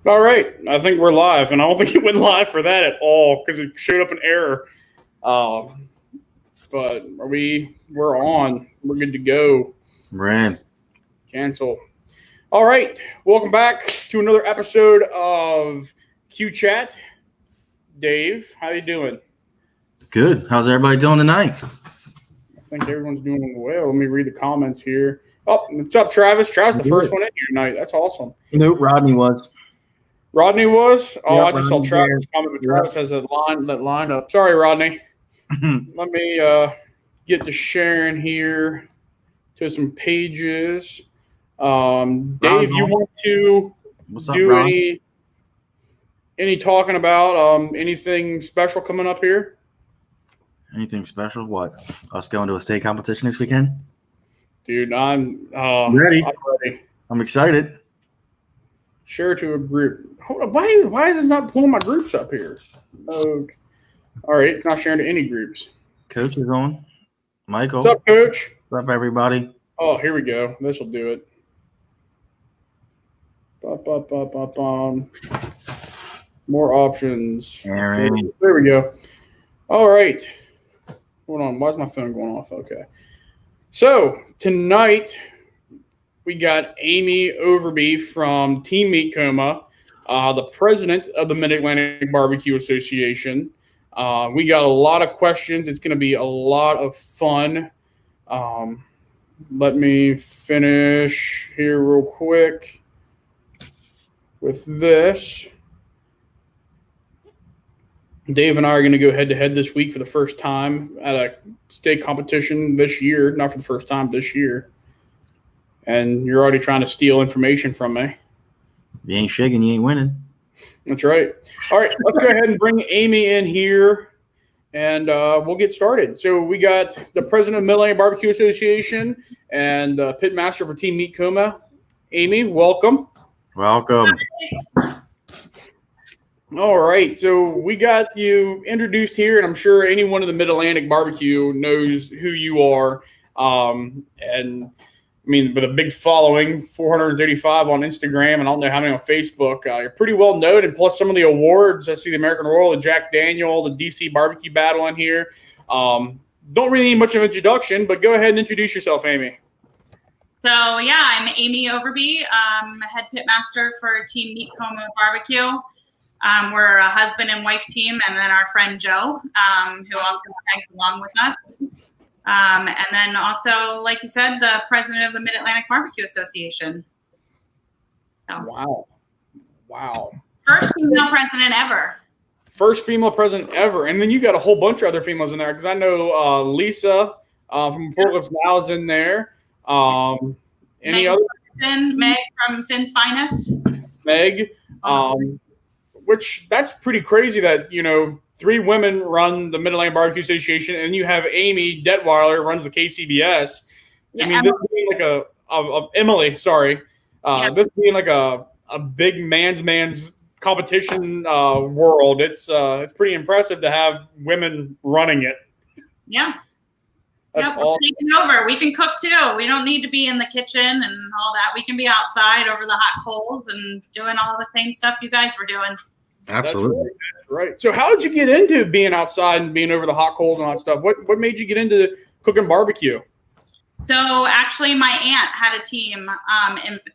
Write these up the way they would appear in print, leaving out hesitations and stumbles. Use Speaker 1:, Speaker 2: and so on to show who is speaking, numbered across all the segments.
Speaker 1: All right, I think we're live, and I don't think it went live for that at all because it showed up an error. But we're on. We're good to go.
Speaker 2: Ran.
Speaker 1: Cancel. All right, welcome back to another episode of Q Chat. Dave, how you doing?
Speaker 2: Good. How's everybody doing tonight?
Speaker 1: I think everyone's doing well. Let me read the comments here. Oh, what's up, Travis? Travis, the first one in here tonight. That's awesome.
Speaker 2: Nope, Rodney was.
Speaker 1: Rodney was? Oh,
Speaker 2: Yep,
Speaker 1: I just saw Travis comment, but Travis has that line up. Sorry, Rodney. Let me get to sharing here to some pages. Dave, you want to do any talking about anything special coming up here?
Speaker 2: Anything special? What? Us going to a state competition this weekend?
Speaker 1: Dude, I'm
Speaker 2: ready.
Speaker 1: I'm ready.
Speaker 2: I'm excited.
Speaker 1: Share to a group. Hold on, why is it not pulling my groups up here? Oh, all right, it's not sharing to any groups.
Speaker 2: Coach is on. Michael.
Speaker 1: What's up, Coach?
Speaker 2: What's up, everybody?
Speaker 1: Oh, here we go. This will do it. More options.
Speaker 2: Aaron.
Speaker 1: There we go. All right. Hold on. Why is my phone going off? Okay. So tonight we got Amy Overbey from Team Meat Coma, the president of the Mid-Atlantic Barbecue Association. We got a lot of questions. It's going to be a lot of fun. Let me finish here real quick with this. Dave and I are going to go head-to-head this week for the first time at a state competition this year. Not for the first time, this year. And you're already trying to steal information from me.
Speaker 2: You ain't shaking, you ain't winning.
Speaker 1: That's right. All right, let's go ahead and bring Amy in here, and we'll get started. So we got the president of Mid-Atlantic Barbecue Association and pitmaster for Team Meat Coma. Amy, welcome.
Speaker 2: Welcome.
Speaker 1: All right, so we got you introduced here, and I'm sure anyone in the Mid-Atlantic Barbecue knows who you are. And I mean, with a big following, 435 on Instagram, and I don't know how many on Facebook. You're pretty well known, and plus some of the awards. I see the American Royal, the Jack Daniel, the DC Barbecue Battle in here. Don't really need much of an introduction, but go ahead and introduce yourself, Amy.
Speaker 3: So, yeah, I'm Amy Overbey, head pitmaster for Team Meat Coma Barbecue. We're a husband and wife team, and then our friend Joe, who also tags along with us. And then also, like you said, the president of the Mid-Atlantic Barbecue Association. So,
Speaker 1: Wow.
Speaker 3: First female president ever.
Speaker 1: First female president ever. And then you got a whole bunch of other females in there, because I know Lisa from Portland's now is in there. Any other?
Speaker 3: Meg from Finn's Finest.
Speaker 1: Meg. Which that's pretty crazy that, 3 women run the Mid-Atlantic Barbecue Association, and you have Amy Detweiler runs the KCBS.
Speaker 3: Yeah,
Speaker 1: I mean, this being like Emily, sorry. This being like a big man's competition world, it's pretty impressive to have women running it.
Speaker 3: Yeah.
Speaker 1: That's
Speaker 3: awesome. Taking over. We can cook too. We don't need to be in the kitchen and all that. We can be outside over the hot coals and doing all the same stuff you guys were doing.
Speaker 2: Absolutely.
Speaker 1: That's right. So how did you get into being outside and being over the hot coals and all that stuff? What made you get into cooking barbecue?
Speaker 3: So actually my aunt had a team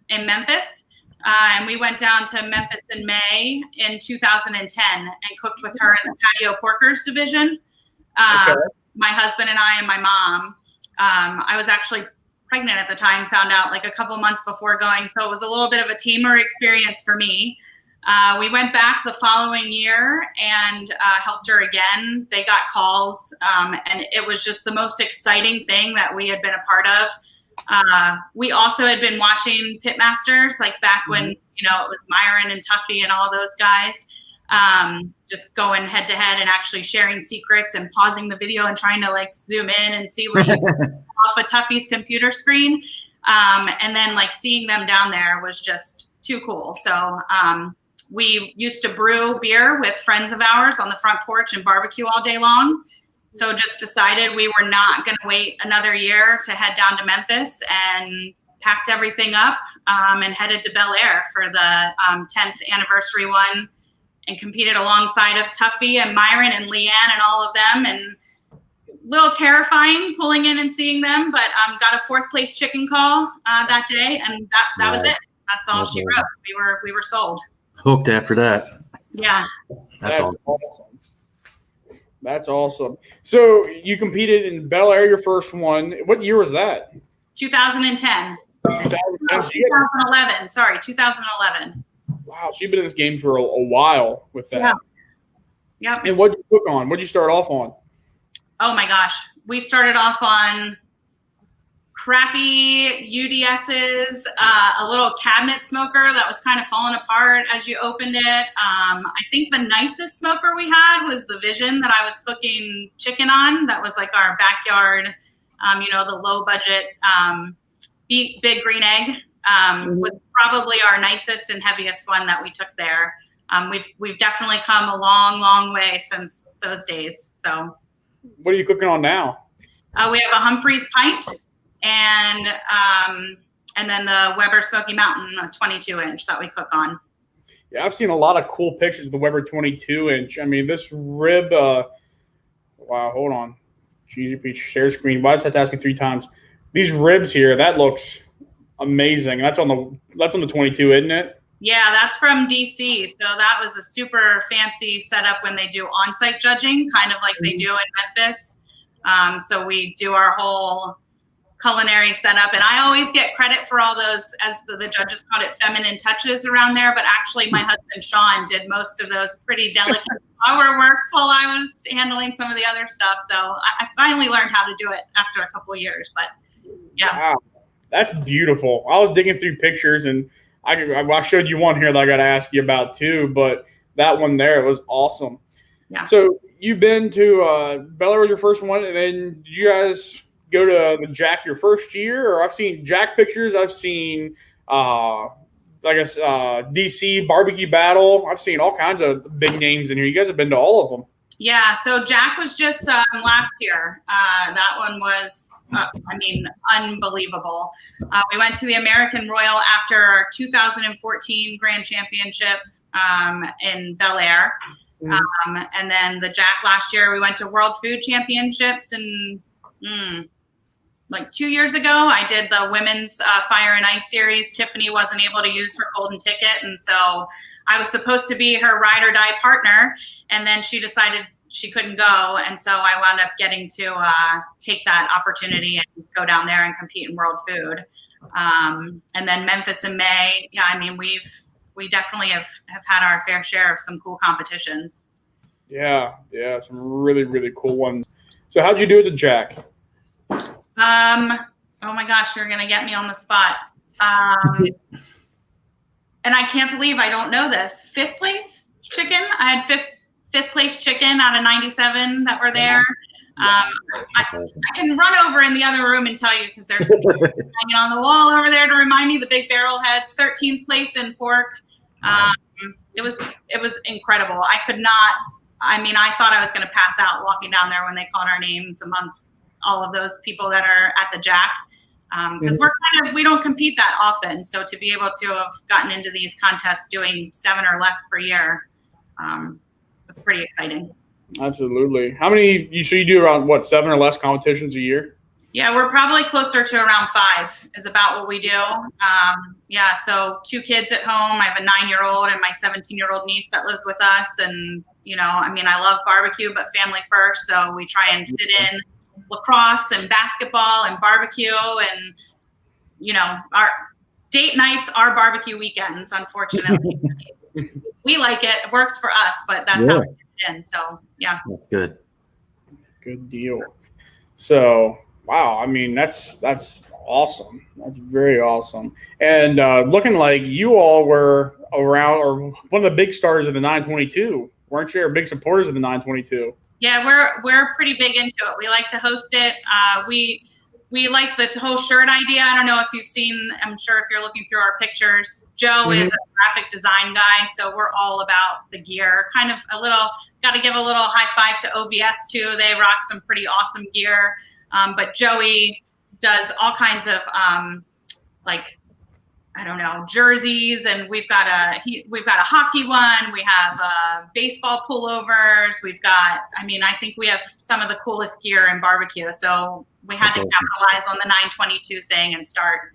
Speaker 3: in Memphis. And we went down to Memphis in May in 2010 and cooked with her in the patio porkers division. My husband and I and my mom. I was actually pregnant at the time, found out like a couple months before going. So it was a little bit of a tamer experience for me. We went back the following year and helped her again. They got calls, and it was just the most exciting thing that we had been a part of. We also had been watching pitmasters, like back when, it was Myron and Tuffy and all those guys, just going head to head and actually sharing secrets and pausing the video and trying to like zoom in and see what you off of Tuffy's computer screen. And then like seeing them down there was just too cool. So, we used to brew beer with friends of ours on the front porch and barbecue all day long. So just decided we were not going to wait another year to head down to Memphis and packed everything up and headed to Bel Air for the 10th anniversary one, and competed alongside of Tuffy and Myron and Leanne and all of them. And a little terrifying pulling in and seeing them, but got a 4th place chicken call that day, and that was it. That's all she wrote. We were sold.
Speaker 2: Hooked after that.
Speaker 3: Yeah.
Speaker 2: That's awesome.
Speaker 1: That's awesome. So you competed in Bel Air, your first one. What year was that?
Speaker 3: 2010. 2011. Sorry, 2011.
Speaker 1: Wow, she's been in this game for a while with that.
Speaker 3: Yeah. Yep.
Speaker 1: And what did you cook on? What did you start off on?
Speaker 3: Oh my gosh. We started off on crappy UDSs, a little cabinet smoker that was kind of falling apart as you opened it. I think the nicest smoker we had was the Vision that I was cooking chicken on. That was like our backyard, the low budget big green egg. Was probably our nicest and heaviest one that we took there. We've definitely come a long, long way since those days. So,
Speaker 1: what are you cooking on now?
Speaker 3: We have a Humphreys pint, and then the Weber Smoky Mountain, a 22-inch that we cook on.
Speaker 1: Yeah, I've seen a lot of cool pictures of the Weber 22-inch. I mean, this rib. Wow, hold on. Cheesy Peach share screen. Why does that ask me 3 times? These ribs here, that looks amazing. That's on the 22, isn't it?
Speaker 3: Yeah, that's from DC. So that was a super fancy setup when they do on-site judging, kind of like they do in Memphis. So we do our whole culinary setup, and I always get credit for all those, as the judges called it, feminine touches around there. But actually, my husband Sean did most of those pretty delicate flour works while I was handling some of the other stuff. So I finally learned how to do it after a couple of years. But yeah.
Speaker 1: Wow. That's beautiful. I was digging through pictures, and I showed you one here that I got to ask you about too, but that one there was awesome.
Speaker 3: Yeah.
Speaker 1: So you've been to Bel Air was your first one, and then did you guys go to the Jack your first year? Or I've seen Jack pictures. I've seen, DC Barbecue Battle. I've seen all kinds of big names in here. You guys have been to all of them.
Speaker 3: Yeah, so Jack was just last year. That one was, unbelievable. We went to the American Royal after our 2014 Grand Championship in Bel Air. And then the Jack last year, we went to World Food Championships. And like 2 years ago, I did the women's Fire and Ice series. Tiffany wasn't able to use her golden ticket, and so I was supposed to be her ride or die partner, and then she decided she couldn't go, and so I wound up getting to take that opportunity and go down there and compete in World Food. And then Memphis in May. Yeah, I mean, we definitely have had our fair share of some cool competitions. Yeah,
Speaker 1: some really, really cool ones. So how'd you do at the Jack?
Speaker 3: Oh my gosh, you're gonna get me on the spot. And I can't believe I don't know this. 5th place chicken. I had fifth place chicken out of 97 that were there. I can run over in the other room and tell you, because there's some hanging on the wall over there to remind me. The big barrel heads. 13th place in pork. It was incredible. I could not. I mean, I thought I was going to pass out walking down there when they called our names amongst all of those people that are at the Jack. Because we don't compete that often. So to be able to have gotten into these contests doing 7 or less per year was pretty exciting.
Speaker 1: Absolutely. How many, you do around 7 or less competitions a year?
Speaker 3: Yeah, we're probably closer to around 5 is about what we do. So 2 kids at home. I have a 9-year-old and my 17-year-old niece that lives with us. And, I love barbecue, but family first. So we try and fit in lacrosse and basketball and barbecue, and our date nights are barbecue weekends, unfortunately. We like it. It works for us, but that's how we get it in. So yeah.
Speaker 2: That's
Speaker 1: good deal. So wow, I mean that's awesome. That's very awesome. And looking like you all were around, or one of the big stars of the 922, weren't you? Or big supporters of the 922?
Speaker 3: Yeah, we're pretty big into it. We like to host it. We like the whole shirt idea. I don't know if you've seen, I'm sure if you're looking through our pictures, Joe is a graphic design guy. So we're all about the gear, kind of got to give a little high five to OBS too. They rock some pretty awesome gear. But Joey does all kinds of I don't know, jerseys, and we've got a hockey one. We have baseball pullovers. I think we have some of the coolest gear in barbecue. So we had to capitalize on the 922 thing and start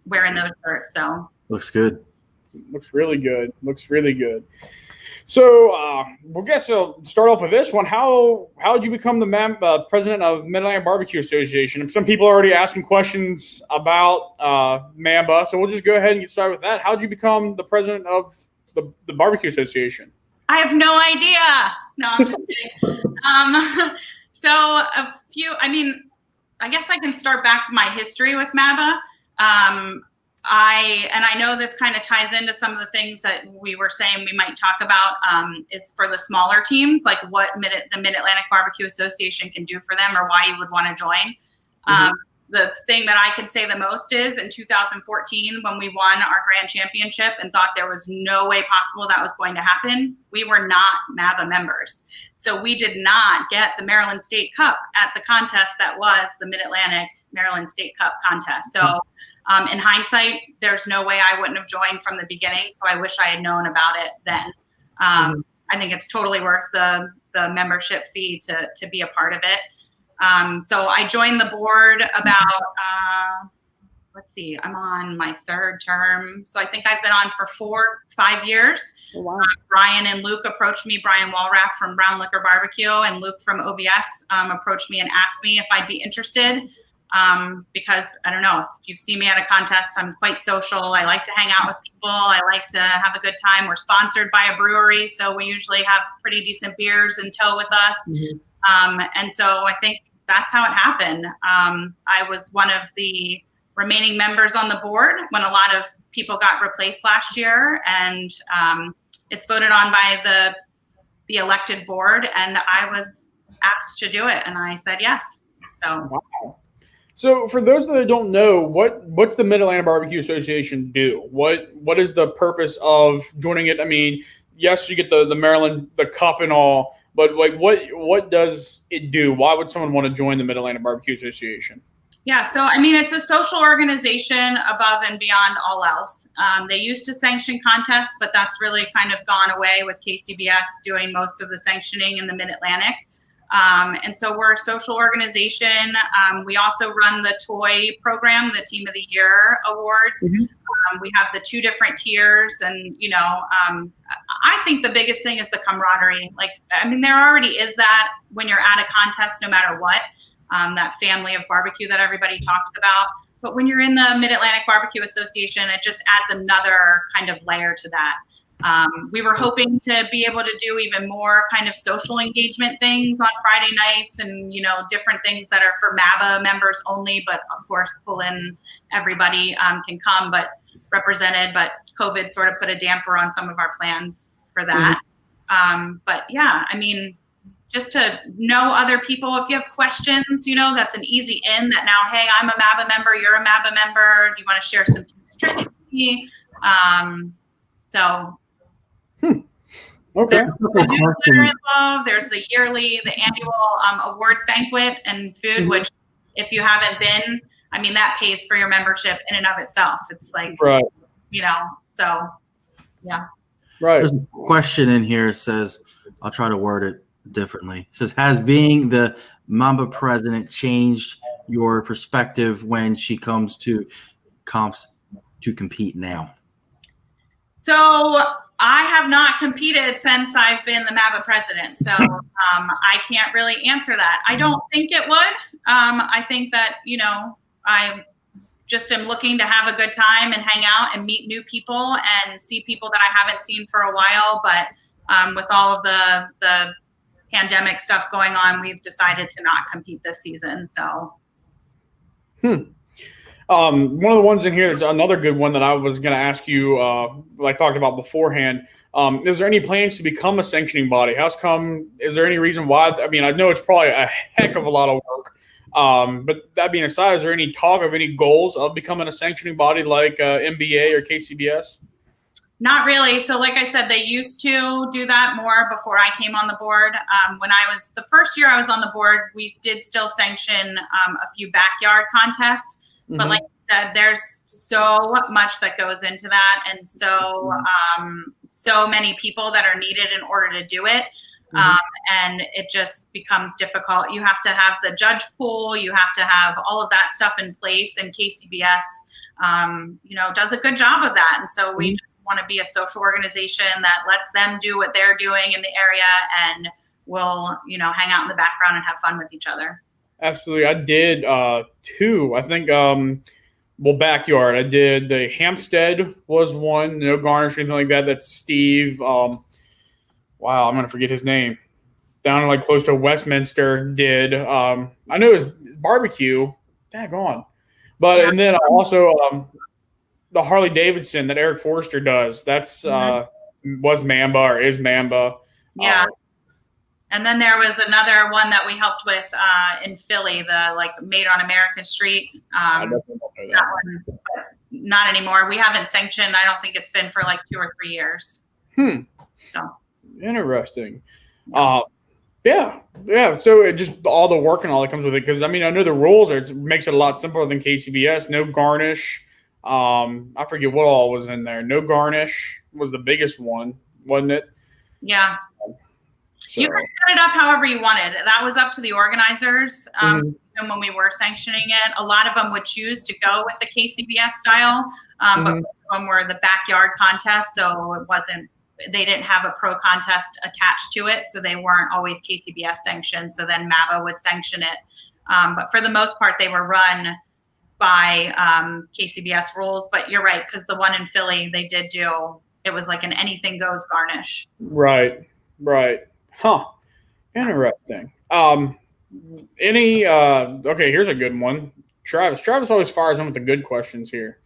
Speaker 3: wearing those shirts. So
Speaker 2: looks good.
Speaker 1: Looks really good. Looks really good. So, guess we'll start off with this one. How did you become the president of Mid-Atlantic Barbecue Association? And some people are already asking questions about MABA, so we'll just go ahead and get started with that. How did you become the president of the Barbecue Association?
Speaker 3: I have no idea. No, I'm just kidding. I guess I can start back my history with MABA. I know this kind of ties into some of the things that we were saying we might talk about is for the smaller teams, like what the Mid-Atlantic Barbecue Association can do for them or why you would want to join. The thing that I can say the most is in 2014, when we won our grand championship and thought there was no way possible that was going to happen, we were not MABA members. So we did not get the Maryland State Cup at the contest that was the Mid-Atlantic Maryland State Cup contest. So in hindsight, there's no way I wouldn't have joined from the beginning. So I wish I had known about it then. I think it's totally worth the membership fee to be a part of it. So I joined the board about, I'm on my third term. So I think I've been on for 5 years.
Speaker 1: Oh, wow.
Speaker 3: Brian and Luke approached me, Brian Walrath from Brown Liquor Barbecue and Luke from OBS approached me and asked me if I'd be interested. Because I don't know if you've seen me at a contest, I'm quite social. I like to hang out with people. I like to have a good time. We're sponsored by a brewery, so we usually have pretty decent beers in tow with us. And so I think that's how it happened. I was one of the remaining members on the board when a lot of people got replaced last year, and it's voted on by the elected board, and I was asked to do it, and I said yes. So.
Speaker 1: Wow. So for those that don't know, what's the Mid-Atlantic Barbecue Association do? What is the purpose of joining it? I mean, yes, you get the Maryland, the cup and all, but like what does it do? Why would someone want to join the Mid-Atlantic Barbecue Association?
Speaker 3: Yeah, so I mean, it's a social organization above and beyond all else. They used to sanction contests, but that's really kind of gone away with KCBS doing most of the sanctioning in the Mid-Atlantic. And so we're a social organization. We also run the toy program, the Team of the Year awards. We have the 2 different tiers, and I think the biggest thing is the camaraderie. There already is that when you're at a contest, no matter what, that family of barbecue that everybody talks about. But when you're in the Mid-Atlantic Barbecue Association, it just adds another kind of layer to that. We were hoping to be able to do even more kind of social engagement things on Friday nights and, different things that are for MABA members only, but of course, pull in everybody can come, but represented, but COVID sort of put a damper on some of our plans for that. But yeah, just to know other people, if you have questions, that's an easy in that now, hey, I'm a MABA member, you're a MABA member. Do you want to share some tips with me?
Speaker 1: Okay.
Speaker 3: There's the newsletter involved. There's the annual awards banquet and food, which if you haven't been, that pays for your membership in and of itself. It's like,
Speaker 1: right.
Speaker 3: So yeah.
Speaker 1: Right.
Speaker 2: There's a question in here that says, I'll try to word it differently. It says, has being the MABA president changed your perspective when she comes to comps to compete now?
Speaker 3: So I have not competed since I've been the MABA president, so I can't really answer that. I don't think it would. I think that, I just am looking to have a good time and hang out and meet new people and see people that I haven't seen for a while. But with all of the pandemic stuff going on, we've decided to not compete this season. So.
Speaker 1: One of the ones in here, there's another good one that I was going to ask you, like talked about beforehand. Is there any plans to become a sanctioning body? Is there any reason why? I know it's probably a heck of a lot of work. But that being aside, is there any talk of any goals of becoming a sanctioning body like MBA or KCBS?
Speaker 3: Not really. So like I said, they used to do that more before I came on the board. When the first year I was on the board, we did still sanction a few backyard contests. But like you said, there's so much that goes into that, and so many people that are needed in order to do it. And it just becomes difficult. You have to have the judge pool, you have to have all of that stuff in place, and KCBS, does a good job of that. And so we just want to be a social organization that lets them do what they're doing in the area, and we'll, hang out in the background and have fun with each other.
Speaker 1: Absolutely. I did two, I think, backyard. I did the Hampstead was one, no garnish or anything like that. That's Steve. Wow, I'm going to forget his name. Down like close to Westminster did. I know it was barbecue. Daggone. But, and then also the Harley Davidson that Eric Forrester does. That's was MABA or is MABA.
Speaker 3: Yeah. And then there was another one that we helped with in Philly, the Made on American Street.
Speaker 1: I definitely don't know that
Speaker 3: one, but not anymore. We haven't sanctioned. I don't think it's been for 2 or 3 years. So
Speaker 1: interesting. Yeah. So it just all the work and all that comes with it. Because I know the rules makes it a lot simpler than KCBS. No garnish. I forget what all was in there. No garnish was the biggest one, wasn't it?
Speaker 3: Yeah. So. You can set it up however you wanted. That was up to the organizers. And when we were sanctioning it, a lot of them would choose to go with the KCBS style, but most of them were the backyard contest, so it wasn't. They didn't have a pro contest attached to it, so they weren't always KCBS sanctioned. So then MABA would sanction it, but for the most part, they were run by KCBS rules. But you're right, because the one in Philly, they did do. It was like an anything goes garnish.
Speaker 1: Right. Huh. Interesting. Okay, here's a good one. Travis always fires in with the good questions here.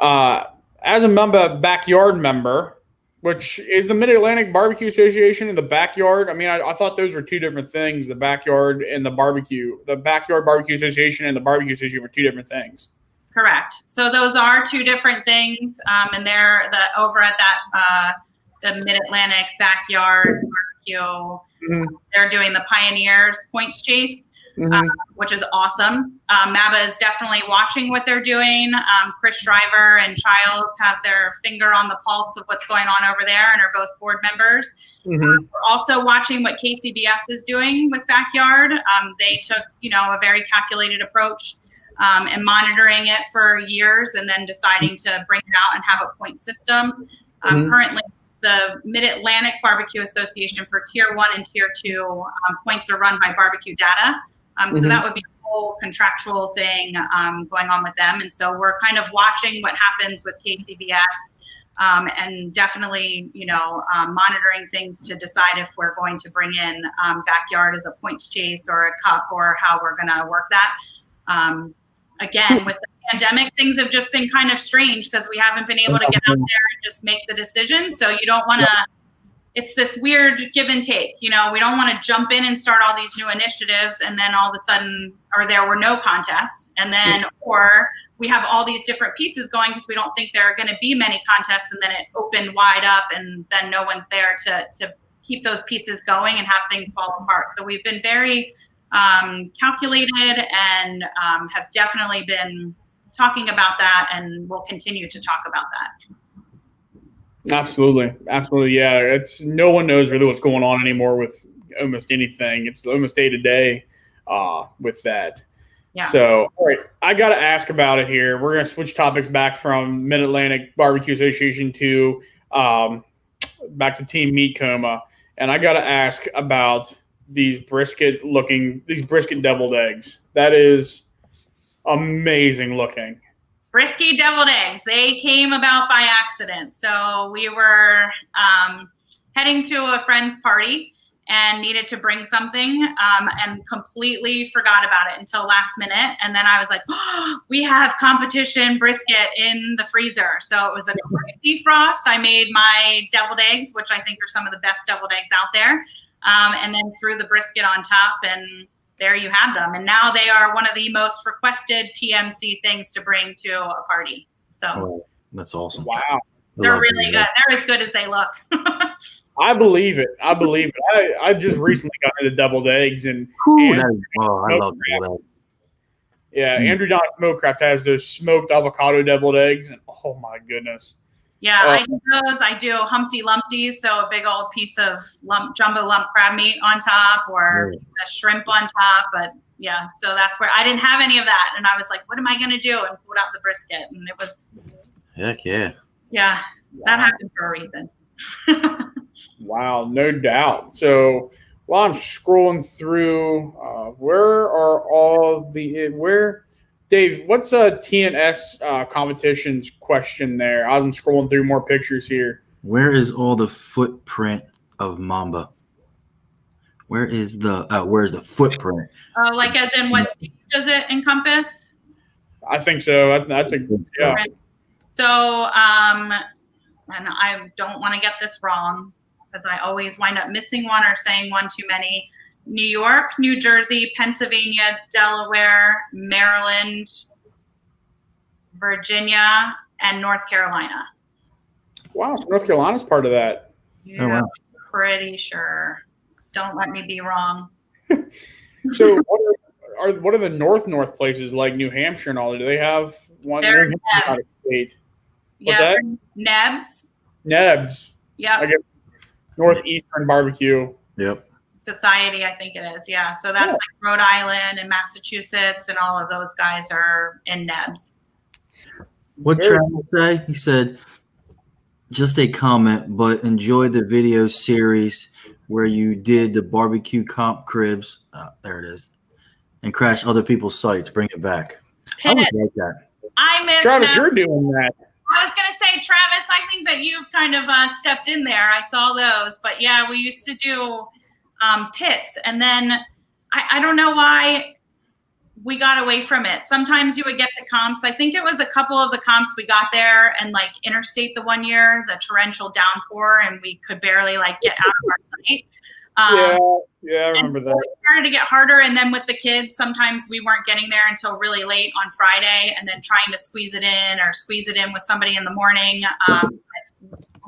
Speaker 1: As a MABA backyard member, which is the Mid-Atlantic Barbecue Association and the backyard. I thought those were two different things, the backyard and the barbecue. The Backyard Barbecue Association and the Barbecue Association were two different things. Correct.
Speaker 3: So those are two different things, and they're over at that the Mid-Atlantic Backyard Barbecue. They're doing the Pioneers Points Chase, which is awesome. MABA is definitely watching what they're doing. Chris Shriver and Childs have their finger on the pulse of what's going on over there and are both board members. We're also watching what KCBS is doing with Backyard. They took, a very calculated approach and monitoring it for years and then deciding to bring it out and have a point system. Currently, the Mid-Atlantic Barbecue Association for Tier 1 and Tier 2 points are run by Barbecue Data. So that would be a whole contractual thing going on with them. And so we're kind of watching what happens with KCBS and definitely, monitoring things to decide if we're going to bring in backyard as a points chase or a cup or how we're going to work that. Again, with the pandemic, things have just been kind of strange because we haven't been able to get out there and just make the decision. So you don't want to, it's this weird give and take. We don't want to jump in and start all these new initiatives and then all of a sudden, or there were no contests. And then, or we have all these different pieces going because we don't think there are going to be many contests, and then it opened wide up and then no one's there to keep those pieces going and have things fall apart. So we've been very calculated and have definitely been talking about that, and we'll continue to talk about that.
Speaker 1: Absolutely. Yeah, it's no one knows really what's going on anymore with almost anything. It's almost day to day with that.
Speaker 3: Yeah.
Speaker 1: So, all right, I got to ask about it here. We're going to switch topics back from Mid-Atlantic Barbecue Association to back to Team Meat Coma, and I got to ask about these brisket deviled eggs. That is amazing looking.
Speaker 3: Brisket deviled eggs. They came about by accident. So we were heading to a friend's party and needed to bring something and completely forgot about it until last minute. And then I was like, oh, we have competition brisket in the freezer. So it was a quick defrost. I made my deviled eggs, which I think are some of the best deviled eggs out there. And then threw the brisket on top, and there you have them. And now they are one of the most requested TMC things to bring to a party. So
Speaker 2: that's awesome.
Speaker 1: Wow.
Speaker 3: They're really good. They're as good as they look.
Speaker 1: I believe it. I just recently got into deviled eggs, and
Speaker 2: I love deviled eggs.
Speaker 1: Yeah, Andrew Don Smokecraft has those smoked avocado deviled eggs, and oh my goodness.
Speaker 3: Yeah, I do those. I do Humpty Lumpties, so a big old piece of jumbo lump crab meat on top, or a shrimp on top. But yeah, so that's where I didn't have any of that, and I was like, "What am I gonna do?" And pulled out the brisket, and it was.
Speaker 2: Heck yeah.
Speaker 3: Yeah, that happened for a reason.
Speaker 1: Wow, no doubt. So while I'm scrolling through, where are all the Dave? What's a TNS competitions question there? I'm scrolling through more pictures here.
Speaker 2: Where is all the footprint of Mamba? Where's the footprint?
Speaker 3: Like as in what states does it encompass?
Speaker 1: I think so. That's yeah.
Speaker 3: So, and I don't want to get this wrong because I always wind up missing one or saying one too many. New York, New Jersey, Pennsylvania, Delaware, Maryland, Virginia, and North Carolina.
Speaker 1: Wow, so North Carolina's part of that.
Speaker 3: Yeah, wow. Pretty sure. Don't let me be wrong.
Speaker 1: So what are the north places like New Hampshire and all? Do they have one?
Speaker 3: They're
Speaker 1: Nebs. What's
Speaker 3: that?
Speaker 1: Nebs.
Speaker 3: Yep.
Speaker 1: I guess Northeastern Barbecue.
Speaker 2: Yep.
Speaker 3: Society, I think it is. Yeah. So that's like Rhode Island and Massachusetts, and all of those guys are in Nebs.
Speaker 2: What Travis say? He said, just a comment, but enjoy the video series where you did the barbecue comp cribs. There it is. And crash other people's sites. Bring it back. I would like that.
Speaker 3: I miss
Speaker 1: Travis, you're doing that.
Speaker 3: I was going to say, Travis, I think that you've kind of stepped in there. I saw those. But, yeah, we used to do pits. And then I don't know why we got away from it. Sometimes you would get to comps. I think it was a couple of the comps we got there, and, like, interstate the one year, the torrential downpour, and we could barely, like, get out of our site.
Speaker 1: Yeah, I remember that.
Speaker 3: It started to get harder, and then with the kids, sometimes we weren't getting there until really late on Friday, and then trying to squeeze it in with somebody in the morning.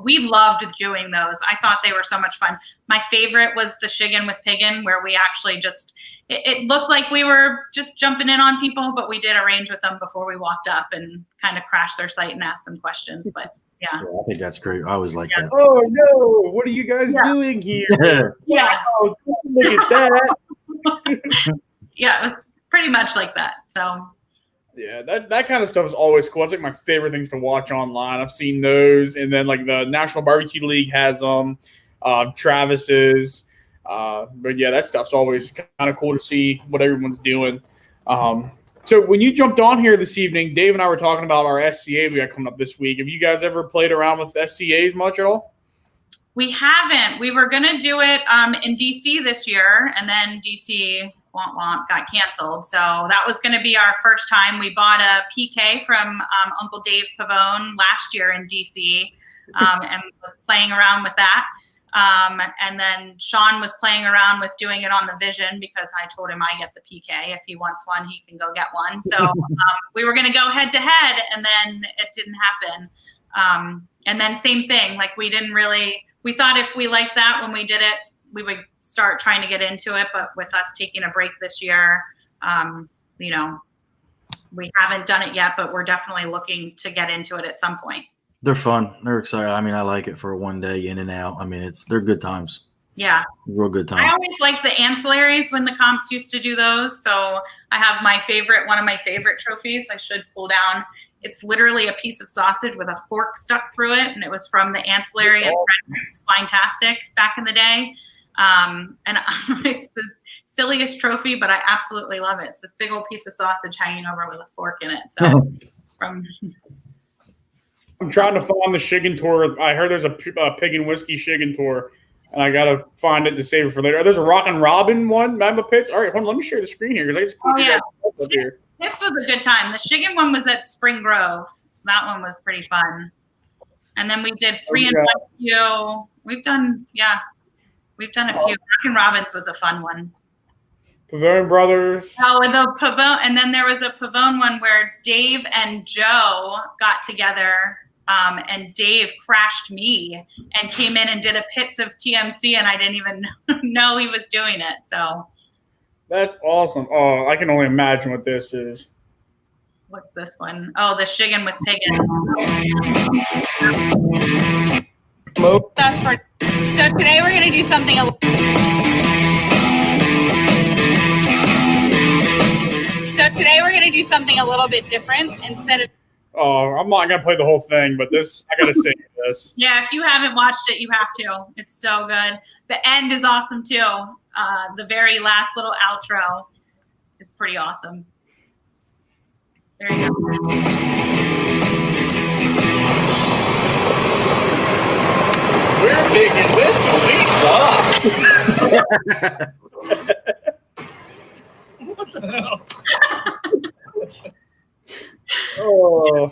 Speaker 3: We loved doing those. I thought they were so much fun. My favorite was the Shiggin with Piggin, where we actually just it looked like we were just jumping in on people, but we did arrange with them before we walked up and kind of crashed their site and asked them questions. But yeah,
Speaker 2: I think that's great. I always like that.
Speaker 1: Oh no, what are you guys doing here?
Speaker 3: Yeah.
Speaker 1: Wow, look at that.
Speaker 3: Yeah, it was pretty much like that. So
Speaker 1: yeah, that kind of stuff is always cool. It's like my favorite things to watch online. I've seen those, and then like the National Barbecue League has Travis's. But yeah, that stuff's always kind of cool to see what everyone's doing. So when you jumped on here this evening, Dave and I were talking about our SCA we got coming up this week. Have you guys ever played around with SCAs much at all?
Speaker 3: We haven't. We were going to do it in DC this year, and then DC got canceled. So that was going to be our first time. We bought a PK from Uncle Dave Pavone last year in DC and was playing around with that. And then Sean was playing around with doing it on the Vision because I told him I get the PK. If he wants one, he can go get one. So we were going to go head to head, and then it didn't happen. And then same thing, like we thought if we liked that when we did it, we would start trying to get into it. But with us taking a break this year, we haven't done it yet, but we're definitely looking to get into it at some point.
Speaker 2: They're fun. They're exciting. I mean, I like it for a one day in and out. I mean, they're good times.
Speaker 3: Yeah.
Speaker 2: Real good time.
Speaker 3: I always like the ancillaries when the comps used to do those. So I have one of my favorite trophies I should pull down. It's literally a piece of sausage with a fork stuck through it. And it was from the ancillary at Fantastic back in the day. And it's the silliest trophy, but I absolutely love it. It's this big old piece of sausage hanging over with a fork in it. So
Speaker 1: I'm trying to find the Shiggin tour. I heard there's a pig and whiskey Shiggin tour, and I got to find it to save it for later. There's a Rockin' Robin one, MABA Pits. All right, hold on, let me share the screen here because I just up here.
Speaker 3: This was a good time. The Shiggin one was at Spring Grove. That one was pretty fun. And then we did 3 and 1 Queue. We've done a few. Rockin' Robin's was a fun one.
Speaker 1: Pavone Brothers.
Speaker 3: Oh, and the Pavone, and then there was a Pavone one where Dave and Joe got together, and Dave crashed me and came in and did a pits of TMC, and I didn't even know he was doing it. So
Speaker 1: that's awesome. Oh, I can only imagine what this is.
Speaker 3: what's this one? Oh, the Shiggin with Piggin.
Speaker 4: That's for. So today we're gonna do something. So today we're gonna do something a little bit different instead of.
Speaker 1: Oh, I'm not gonna play the whole thing, but this I gotta sing this.
Speaker 3: Yeah, if you haven't watched it, you have to. It's so good. The end is awesome too. The very last little outro is pretty awesome. There you go.
Speaker 1: We're taking this police up.
Speaker 5: What the hell?
Speaker 1: Oh,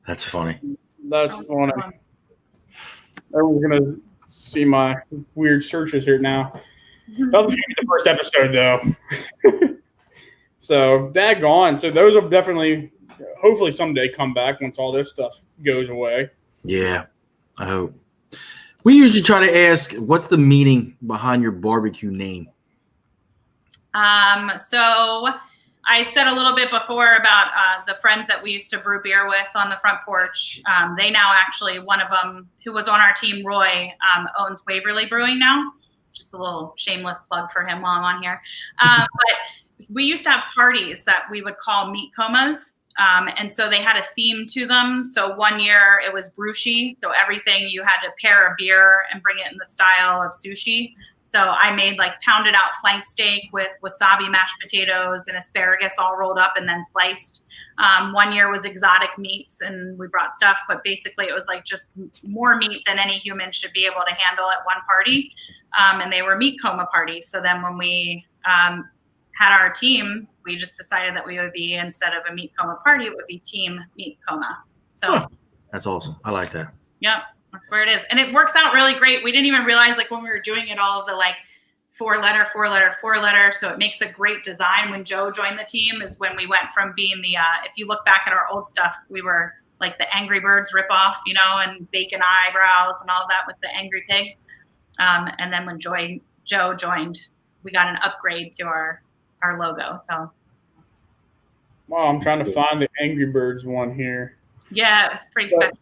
Speaker 2: That's funny.
Speaker 1: that's funny. Everyone's gonna see my weird searches here now. That was gonna be the first episode, though. So, daggone. So those will definitely, hopefully, someday come back once all this stuff goes away.
Speaker 2: Yeah, I hope. We usually try to ask, what's the meaning behind your barbecue name?
Speaker 3: So I said a little bit before about the friends that we used to brew beer with on the front porch. They now actually, one of them who was on our team, Roy, owns Waverly Brewing now. Just a little shameless plug for him while I'm on here. But we used to have parties that we would call meat comas. And so they had a theme to them. So one year it was brushi. So everything you had to pair a beer and bring it in the style of sushi. So I made like pounded out flank steak with wasabi mashed potatoes and asparagus all rolled up and then sliced. One year was exotic meats and we brought stuff, but basically it was like just more meat than any human should be able to handle at one party. And they were meat coma parties. So then when we had our team, we just decided that we would be, instead of a meat coma party, it would be team meat coma. So
Speaker 2: That's awesome. I like that.
Speaker 3: Yep. That's where it is. And it works out really great. We didn't even realize, like, when we were doing it, all of the like four letter. So it makes a great design. When Joe joined the team is when we went from being the, if you look back at our old stuff, we were like the Angry Birds ripoff, you know, and bacon eyebrows and all of that with the Angry Pig. And then when Joe joined, we got an upgrade to our logo. So.
Speaker 1: Wow, I'm trying to find the Angry Birds one here.
Speaker 3: Yeah, it was pretty special.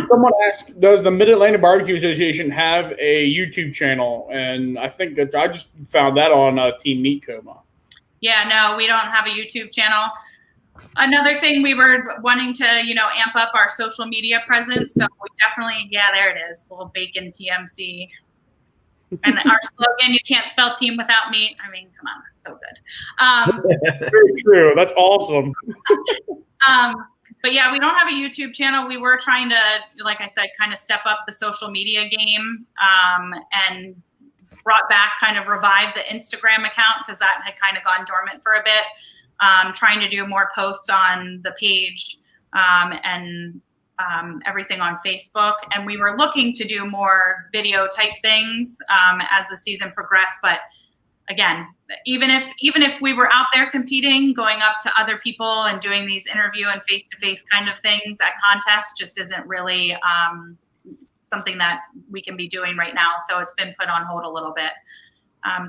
Speaker 1: Someone asked, does the Mid-Atlantic Barbecue Association have a YouTube channel? And I think that I just found that on Team Meat Coma.
Speaker 3: Yeah, no, we don't have a YouTube channel. Another thing, we were wanting to, amp up our social media presence. So we definitely, there it is, little bacon TMC. And our slogan, you can't spell team without meat. I mean, come on, that's so good.
Speaker 1: Very true. That's awesome.
Speaker 3: But yeah, we don't have a YouTube channel. We were trying to, like I said, kind of step up the social media game and brought back, kind of revived the Instagram account because that had kind of gone dormant for a bit. Trying to do more posts on the page and everything on Facebook. And we were looking to do more video type things as the season progressed. But again, even if we were out there competing, going up to other people and doing these interview and face-to-face kind of things at contests just isn't really something that we can be doing right now. So it's been put on hold a little bit.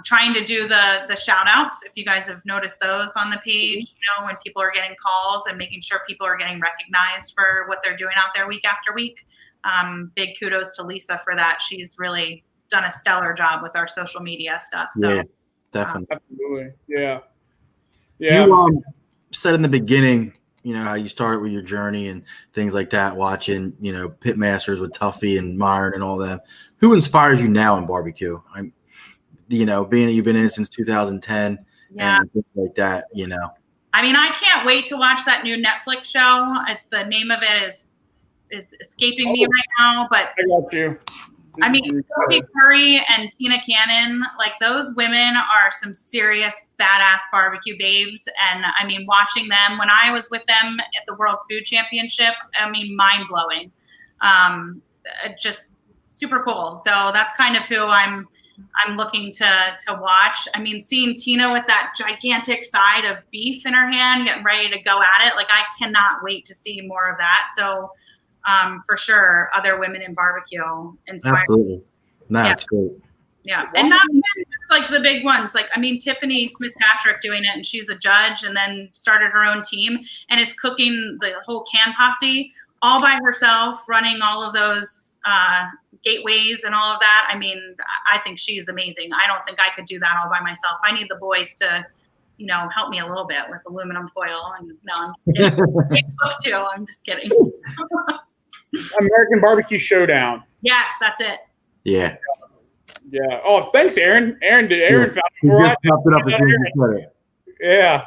Speaker 3: Trying to do the shout outs, if you guys have noticed those on the page, when people are getting calls and making sure people are getting recognized for what they're doing out there week after week. Big kudos to Lisa for that. She's really done a stellar job with our social media stuff. So.
Speaker 2: Yeah, definitely.
Speaker 1: Absolutely. Yeah.
Speaker 2: You said in the beginning, how you started with your journey and things like that, watching, pitmasters with Tuffy and Myron and all that. Who inspires you now in barbecue? Being that you've been in it since 2010 and things like that,
Speaker 3: I mean, I can't wait to watch that new Netflix show. The name of it is escaping me right now, but
Speaker 1: I got you.
Speaker 3: I mean, Sophie Curry and Tina Cannon, like those women are some serious badass barbecue babes. And I mean, watching them when I was with them at the World Food Championship, I mean, mind blowing. Just super cool. So that's kind of who I'm looking to watch. I mean, seeing Tina with that gigantic side of beef in her hand, getting ready to go at it. Like, I cannot wait to see more of that. So for sure, other women in barbecue inspired.
Speaker 2: Absolutely. No, it's great.
Speaker 3: Yeah. And not even just like the big ones. Like, I mean, Tiffany Smith-Patrick doing it, and she's a judge and then started her own team and is cooking the whole can posse all by herself, running all of those gateways and all of that. I mean, I think she's amazing. I don't think I could do that all by myself. I need the boys to, help me a little bit with aluminum foil. And no, I'm just kidding. They cook too. I'm just kidding.
Speaker 1: American Barbecue Showdown.
Speaker 3: Yes, that's it.
Speaker 2: Yeah.
Speaker 1: Yeah. Oh, thanks, Aaron. Aaron found
Speaker 2: He
Speaker 1: it.
Speaker 2: just popped it up as soon as you said it.
Speaker 1: Yeah.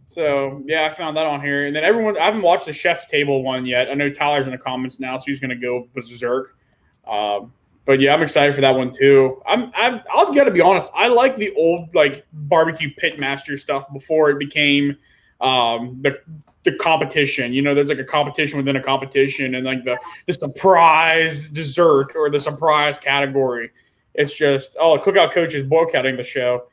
Speaker 1: So yeah, I found that on here, and then I haven't watched the Chef's Table one yet. I know Tyler's in the comments now, so he's gonna go berserk. But yeah, I'm excited for that one too. I'll gotta be honest. I like the old like barbecue pitmaster stuff before it became the competition. There's like a competition within a competition, and like the surprise dessert or the surprise category. It's just a cookout coach is boycotting the show.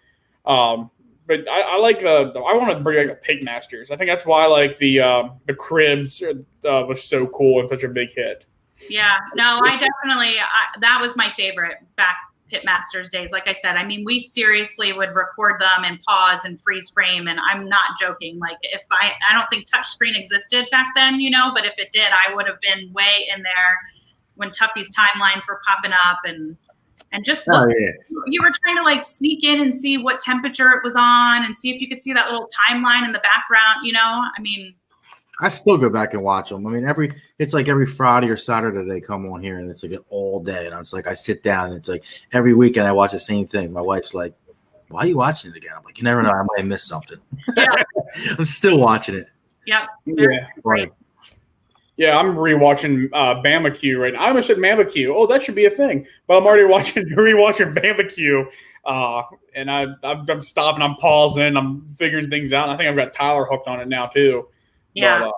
Speaker 1: But I like I want to bring like the pitmasters. I think that's why like the cribs was so cool and such a big hit.
Speaker 3: Yeah, no, I definitely, that was my favorite back pitmasters days. Like I said, I mean, we seriously would record them and pause and freeze frame. And I'm not joking. Like if I don't think touchscreen existed back then, but if it did, I would have been way in there when Tuffy's timelines were popping up and just look, you were trying to like sneak in and see what temperature it was on and see if you could see that little timeline in the background, I mean,
Speaker 2: I still go back and watch them. I mean, it's like every Friday or Saturday they come on here, and it's like all day. And it's like I sit down, and it's like every weekend I watch the same thing. My wife's like, "Why are you watching it again?" I'm like, "You never know, I might have missed something."
Speaker 3: Yeah.
Speaker 2: I'm still watching it.
Speaker 3: Yep.
Speaker 1: Yeah.
Speaker 3: Great.
Speaker 1: Yeah, I'm rewatching MABA Queue right now. I almost said MABA Queue. Oh, that should be a thing. But I'm already rewatching MABA Queue, and I'm stopping, I'm pausing, I'm figuring things out. And I think I've got Tyler hooked on it now too.
Speaker 3: Yeah.
Speaker 1: But,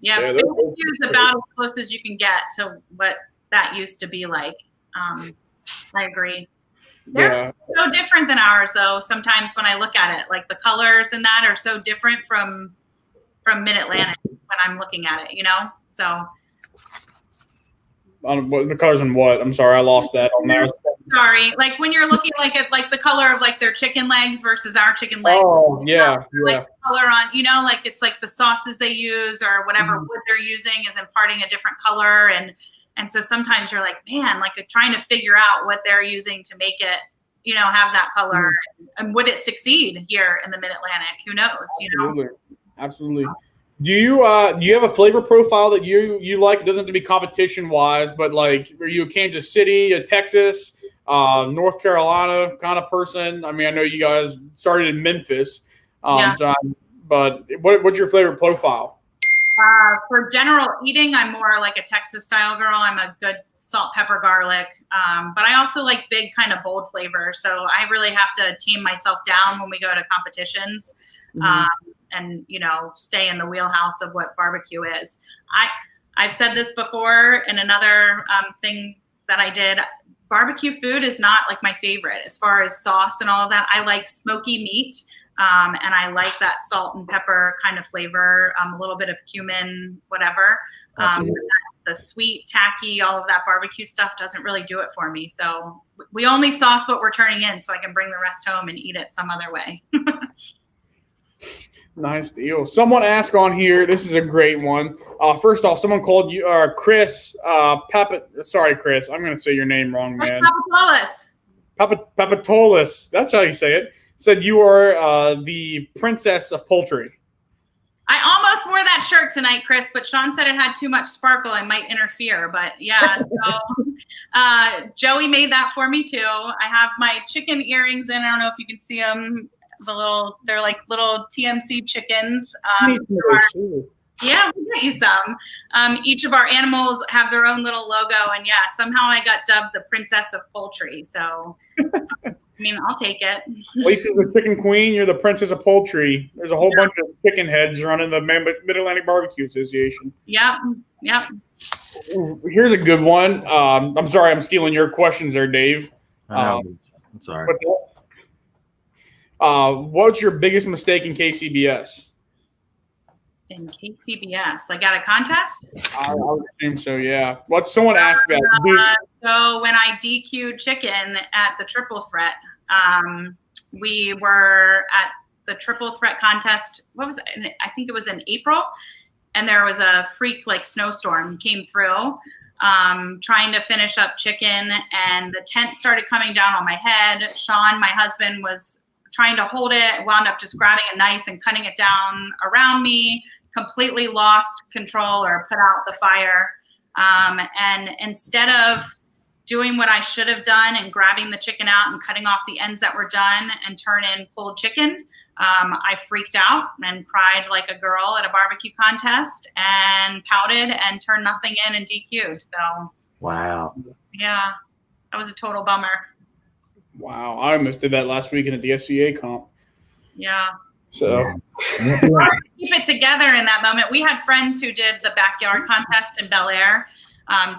Speaker 3: MABA Queue is about as close as you can get to what that used to be like. I agree. They're so different than ours, though. Sometimes when I look at it, like the colors and that are so different from Mid-Atlantic when I'm looking at it, So.
Speaker 1: The colors and what? I'm sorry, I lost that on there.
Speaker 3: Sorry, like when you're looking like at like the color of like their chicken legs versus our chicken legs.
Speaker 1: Oh yeah,
Speaker 3: like color on, like it's like the sauces they use or whatever wood they're using is imparting a different color, and so sometimes you're like, man, like trying to figure out what they're using to make it, have that color, and would it succeed here in the Mid-Atlantic? Who knows?
Speaker 1: Absolutely. Do you have a flavor profile that you like? It doesn't have to be competition wise, but like, are you a Kansas City, a Texas, North Carolina kind of person? I mean, I know you guys started in Memphis, but what's your flavor profile?
Speaker 3: For general eating, I'm more like a Texas style girl. I'm a good salt, pepper, garlic, but I also like big kind of bold flavor. So I really have to tame myself down when we go to competitions. And stay in the wheelhouse of what barbecue is. I've said this before, and another thing that I did, barbecue food is not like my favorite as far as sauce and all of that. I like smoky meat, and I like that salt and pepper kind of flavor, a little bit of cumin, whatever. The sweet, tacky, all of that barbecue stuff doesn't really do it for me. So we only sauce what we're turning in so I can bring the rest home and eat it some other way.
Speaker 1: Nice deal. Someone asked on here, this is a great one. First off, someone called you Chris sorry, Chris. I'm going to say your name wrong, man. Papatolis. That's how you say it. Said you are the princess of poultry.
Speaker 3: I almost wore that shirt tonight, Chris, but Sean said it had too much sparkle and might interfere. But yeah, so Joey made that for me too. I have my chicken earrings in. I don't know if you can see them. They're like little TMC chickens. Yeah, we got you some. Each of our animals have their own little logo, and somehow I got dubbed the princess of poultry. So, I mean, I'll take it.
Speaker 1: Lisa's the chicken queen. You're the princess of poultry. There's a whole bunch of chicken heads running the Mid-Atlantic Barbecue Association.
Speaker 3: Yep.
Speaker 1: Here's a good one. I'm sorry, I'm stealing your questions there, Dave.
Speaker 2: I'm sorry.
Speaker 1: What's your biggest mistake in KCBS?
Speaker 3: In KCBS, like at a contest?
Speaker 1: I would assume so, yeah. Someone asked that.
Speaker 3: So when I DQ'd chicken at the Triple Threat, We were at the triple threat contest. What was it? I think it was in April. And there was a freak like snowstorm came through, trying to finish up chicken, and the tent started coming down on my head. Sean, my husband, was trying to hold it, wound up just grabbing a knife and cutting it down around me, completely lost control or put out the fire. And instead of doing what I should have done and grabbing the chicken out and cutting off the ends that were done and turn in pulled chicken, I freaked out and cried like a girl at a barbecue contest and pouted and turned nothing in and DQ'd. So,
Speaker 2: Wow.
Speaker 3: Yeah, that was a total bummer.
Speaker 1: Wow. I almost did that last weekend at the SCA comp.
Speaker 3: Yeah.
Speaker 1: So
Speaker 3: keep it together in that moment. We had friends who did the backyard contest in Bel Air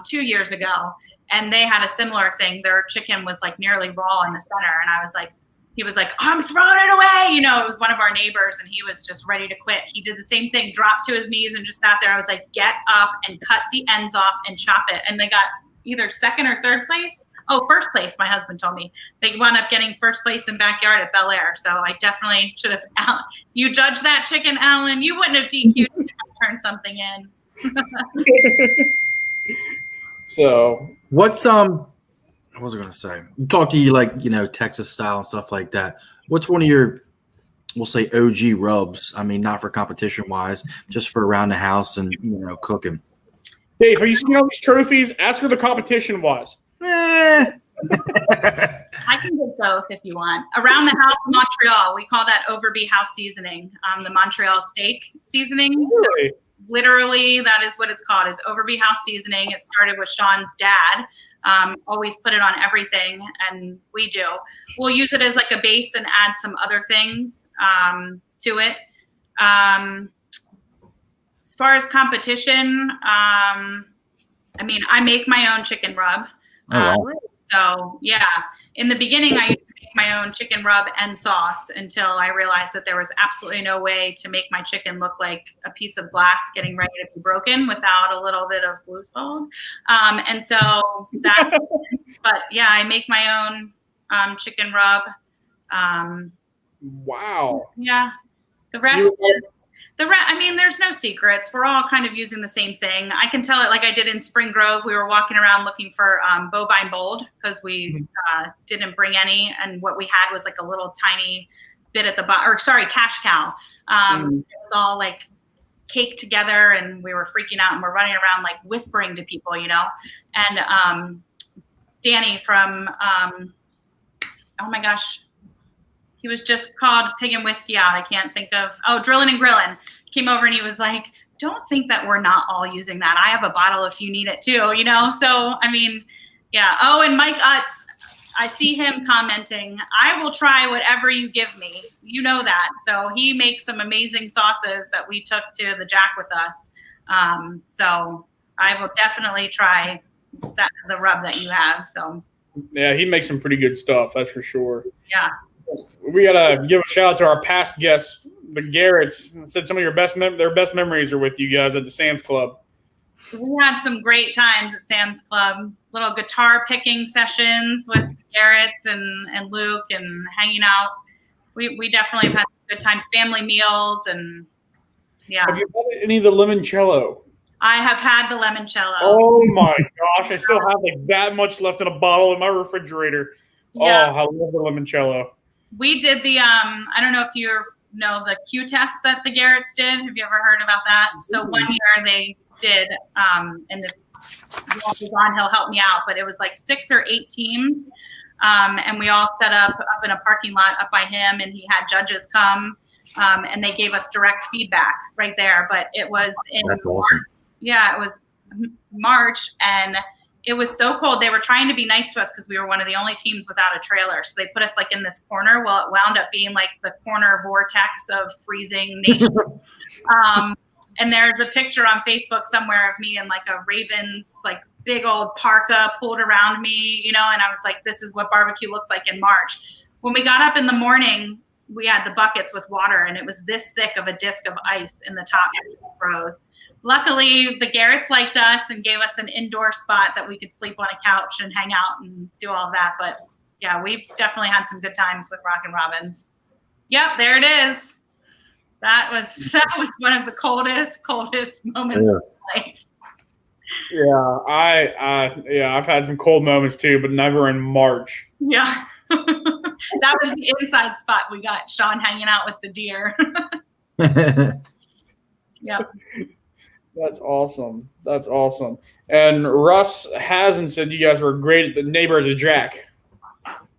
Speaker 3: 2 years ago, and they had a similar thing. Their chicken was like nearly raw in the center, and I was like, he was like, I'm throwing it away. You know, it was one of our neighbors, and he was just ready to quit. He did the same thing, dropped to his knees and just sat there. I was like, get up and cut the ends off and chop it. And they got either second or third place. Oh, first place, my husband told me. They wound up getting first place in backyard at Bel Air. So I definitely should have. You judged that chicken, Alan. You wouldn't have DQ'd if you turned something in.
Speaker 1: So
Speaker 2: what's what was I gonna say? You talk to you like, you know, Texas style and stuff like that. What's one of your, we'll say, OG rubs? I mean, not for competition wise, just for around the house and, you know, cooking.
Speaker 1: Dave, have you seen all these trophies? Ask her the competition was.
Speaker 3: I can get both if you want. Around the house, Montreal, we call that Overbey house seasoning, the Montreal steak seasoning.
Speaker 1: Really?
Speaker 3: So literally, that is what it's called, is Overbey house seasoning. It started with Sean's dad. Always put it on everything, and we do. We'll use it as like a base and add some other things to it. As far as competition, I mean, I make my own chicken rub. So yeah, in the beginning, I used to make my own chicken rub and sauce until I realized that there was absolutely no way to make my chicken look like a piece of glass getting ready to be broken without a little bit of blue salt. And so that, but yeah, I make my own chicken rub.
Speaker 1: Wow.
Speaker 3: Yeah. The rest is, I mean, there's no secrets. We're all kind of using the same thing. I can tell it like I did in Spring Grove. We were walking around looking for bovine bold because we didn't bring any. And what we had was like a little tiny bit at the bottom, or sorry, cash cow. It was all like caked together, and we were freaking out, and we're running around like whispering to people, you know. And Danny from, oh my gosh, he was just called Pig and Whiskey Out. I can't think of, Drillin' and Grillin'. Came over and he was like, don't think that we're not all using that. I have a bottle if you need it too, you know? So, I mean, yeah. Oh, and Mike Utz, I see him commenting, I will try whatever you give me. You know that. So he makes some amazing sauces that we took to the Jack with us. So I will definitely try the rub that you have. So
Speaker 1: yeah, he makes some pretty good stuff. That's for sure.
Speaker 3: Yeah.
Speaker 1: We gotta give a shout out to our past guests, the Garretts. Said some of their best memories are with you guys at the Sam's Club.
Speaker 3: We had some great times at Sam's Club. Little guitar picking sessions with Garretts and Luke, and hanging out. We definitely have had good times. Family meals, and yeah.
Speaker 1: Have you had any of the limoncello?
Speaker 3: I have had the limoncello.
Speaker 1: Oh my gosh! I still have like that much left in a bottle in my refrigerator.
Speaker 3: Yeah.
Speaker 1: Oh, I love the limoncello.
Speaker 3: We did the I don't know if you know the Q test that the Garretts did. Have you ever heard about that? So one year they did, and the on, he'll help me out, but it was like 6 or 8 teams, and we all set up in a parking lot up by him, and he had judges come, and they gave us direct feedback right there. But it was in
Speaker 2: That's awesome.
Speaker 3: Yeah, it was March, and it was so cold. They were trying to be nice to us because we were one of the only teams without a trailer. So they put us like in this corner. Well, it wound up being like the corner vortex of freezing nation. And there's a picture on Facebook somewhere of me in like a Ravens, like big old parka pulled around me, you know, and I was like, this is what barbecue looks like in March. When we got up in the morning, we had the buckets with water, and it was this thick of a disc of ice in the top rows. Luckily, the Garretts liked us and gave us an indoor spot that we could sleep on a couch and hang out and do all that. But Yeah, we've definitely had some good times with Rockin' Robins. Yep, there it is. That was one of the coldest moments of my life.
Speaker 1: Yeah, I've had some cold moments too, but never in March.
Speaker 3: Yeah. That was the inside spot. We got Sean hanging out with the deer. Yep.
Speaker 1: That's awesome. That's awesome. And Russ hasn't said you guys were great at the neighbor to Jack.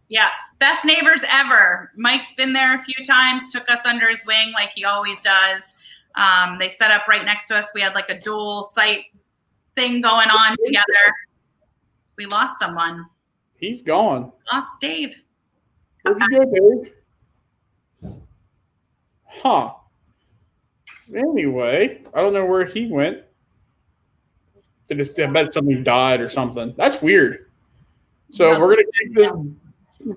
Speaker 3: Yeah. Best neighbors ever. Mike's been there a few times, took us under his wing like he always does. They set up right next to us. We had like a dual site thing going on together. We lost someone.
Speaker 1: He's gone.
Speaker 3: Lost Dave.
Speaker 1: Where'd you go, Dave? Huh. Anyway, I don't know where he went. I bet something died or something. That's weird. So we're going to keep this.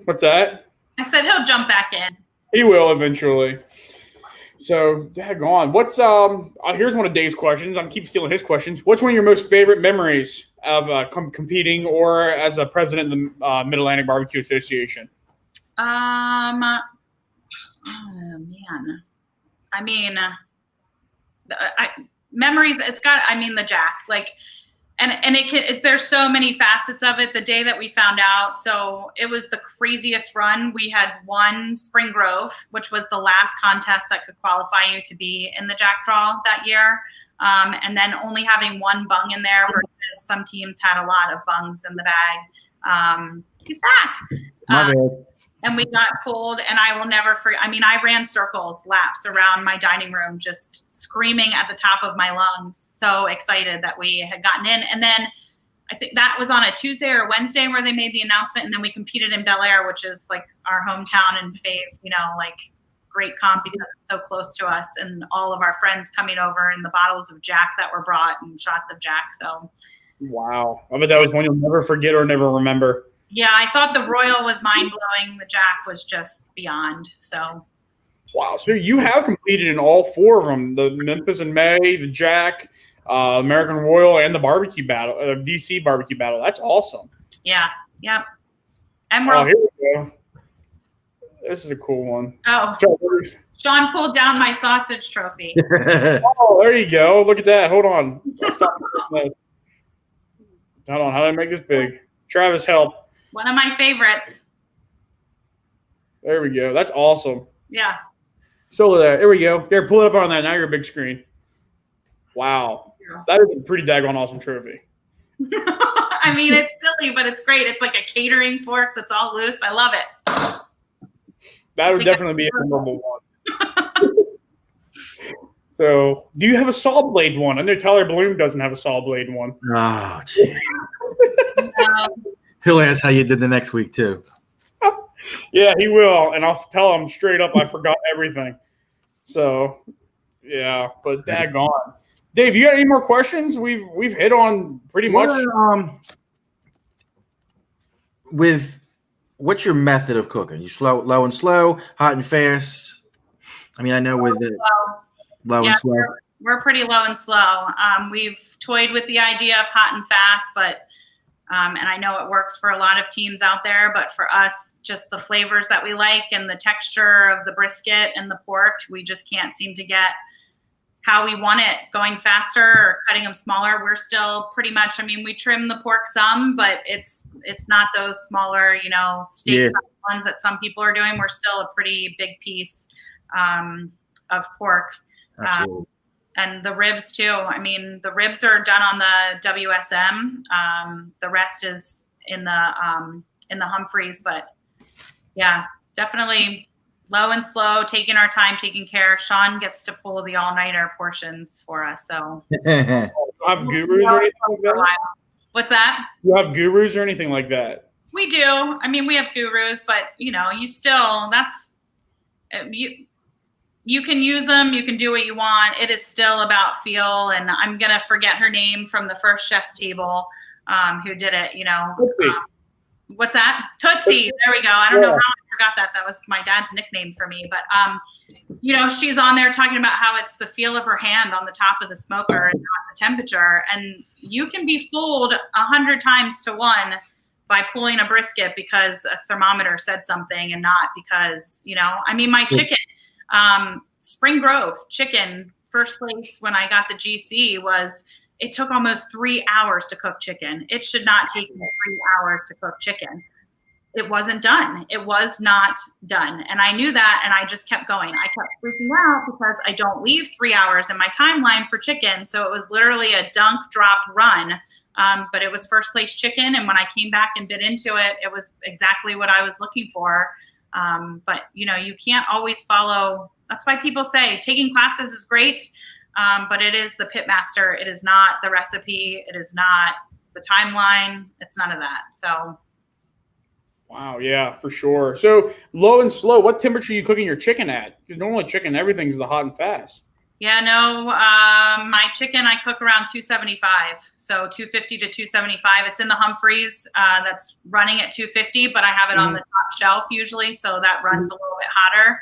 Speaker 1: What's that?
Speaker 3: I said he'll jump back in.
Speaker 1: He will eventually. So, daggone. What's here's one of Dave's questions. I'm keep stealing his questions. What's one of your most favorite memories of competing or as a president of the Mid-Atlantic Barbecue Association?
Speaker 3: Oh man. I mean, memories. It's got. I mean, the Jack. Like, and it can. There's so many facets of it. The day that we found out, so it was the craziest run. We had won Spring Grove, which was the last contest that could qualify you to be in the Jack Draw that year. And then only having one bung in there versus some teams had a lot of bungs in the bag. He's back.
Speaker 2: My bad.
Speaker 3: And we got pulled, and I will never forget. I mean, I ran laps around my dining room, just screaming at the top of my lungs, so excited that we had gotten in. And then I think that was on a Tuesday or Wednesday where they made the announcement, and then we competed in Bel Air, which is like our hometown and fave, like great comp because it's so close to us, and all of our friends coming over and the bottles of Jack that were brought and shots of Jack. So,
Speaker 1: wow. I bet that was one you'll never forget or never remember.
Speaker 3: Yeah, I thought the Royal was mind-blowing. The Jack was just beyond. So,
Speaker 1: wow. So you have competed in all four of them: the Memphis in May, the Jack, American Royal, and the barbecue battle, DC barbecue battle. That's awesome.
Speaker 3: Yeah. Yep. And
Speaker 1: here we go. This is a cool one.
Speaker 3: Oh, Sean pulled down my sausage trophy.
Speaker 1: Oh, there you go. Look at that. Hold on. Stop. Hold on. How do I make this big? Travis, help.
Speaker 3: One of my favorites.
Speaker 1: There we go. That's awesome.
Speaker 3: Yeah.
Speaker 1: So there we go. There, pull it up on that. Now you're a big screen. Wow. That is a pretty daggone awesome trophy.
Speaker 3: I mean, it's silly, but it's great. It's like a catering fork that's all loose. I love it.
Speaker 1: That would definitely be a memorable one. So, do you have a saw blade one? I know Tyler Bloom doesn't have a saw blade one.
Speaker 2: Oh, gee. He'll ask how you did the next week, too.
Speaker 1: Yeah, he will. And I'll tell him straight up I forgot everything. So, yeah, but daggone. Dave, you got any more questions? We've hit on pretty much.
Speaker 2: With what's your method of cooking? You low and slow, hot and fast? I mean, I know with it low and slow.
Speaker 3: We're pretty low and slow. We've toyed with the idea of hot and fast, but and I know it works for a lot of teams out there, but for us, just the flavors that we like and the texture of the brisket and the pork, we just can't seem to get how we want it going faster or cutting them smaller. We're still pretty much, I mean, we trim the pork some, but it's not those smaller, steak ones that some people are doing. We're still a pretty big piece of pork.
Speaker 2: Absolutely.
Speaker 3: And the ribs too. I mean, the ribs are done on the WSM. The rest is in the Humphreys, but yeah, definitely low and slow, taking our time, taking care. Sean gets to pull the all-nighter portions for us. So,
Speaker 1: you have gurus or anything like that?
Speaker 3: What's that?
Speaker 1: You have gurus or anything like that?
Speaker 3: We do. I mean, we have gurus, but you still you can use them. You can do what you want. It is still about feel. And I'm gonna forget her name from the first chef's table, who did it. What's that? Tootsie. There we go. I don't know how I forgot that. That was my dad's nickname for me. But she's on there talking about how it's the feel of her hand on the top of the smoker and not the temperature. And you can be fooled 100 times to 1 by pulling a brisket because a thermometer said something and not because, I mean, my chicken, Spring Grove chicken, first place when I got the GC it took almost 3 hours to cook chicken. It should not take me 3 hours to cook chicken. It wasn't done. It was not done. And I knew that, and I just kept going. I kept freaking out because I don't leave 3 hours in my timeline for chicken. So it was literally a dunk, drop, run. But it was first place chicken. And when I came back and bit into it, it was exactly what I was looking for. But, you can't always follow. That's why people say taking classes is great. But it is the pitmaster. It is not the recipe. It is not the timeline. It's none of that. So.
Speaker 1: Wow, yeah, for sure. So low and slow, what temperature are you cooking your chicken at? Because normally chicken, everything's the hot and fast.
Speaker 3: Yeah, no, my chicken I cook around 275, so 250 to 275. It's in the Humphreys that's running at 250, but I have it on the top shelf usually, so that runs a little bit hotter.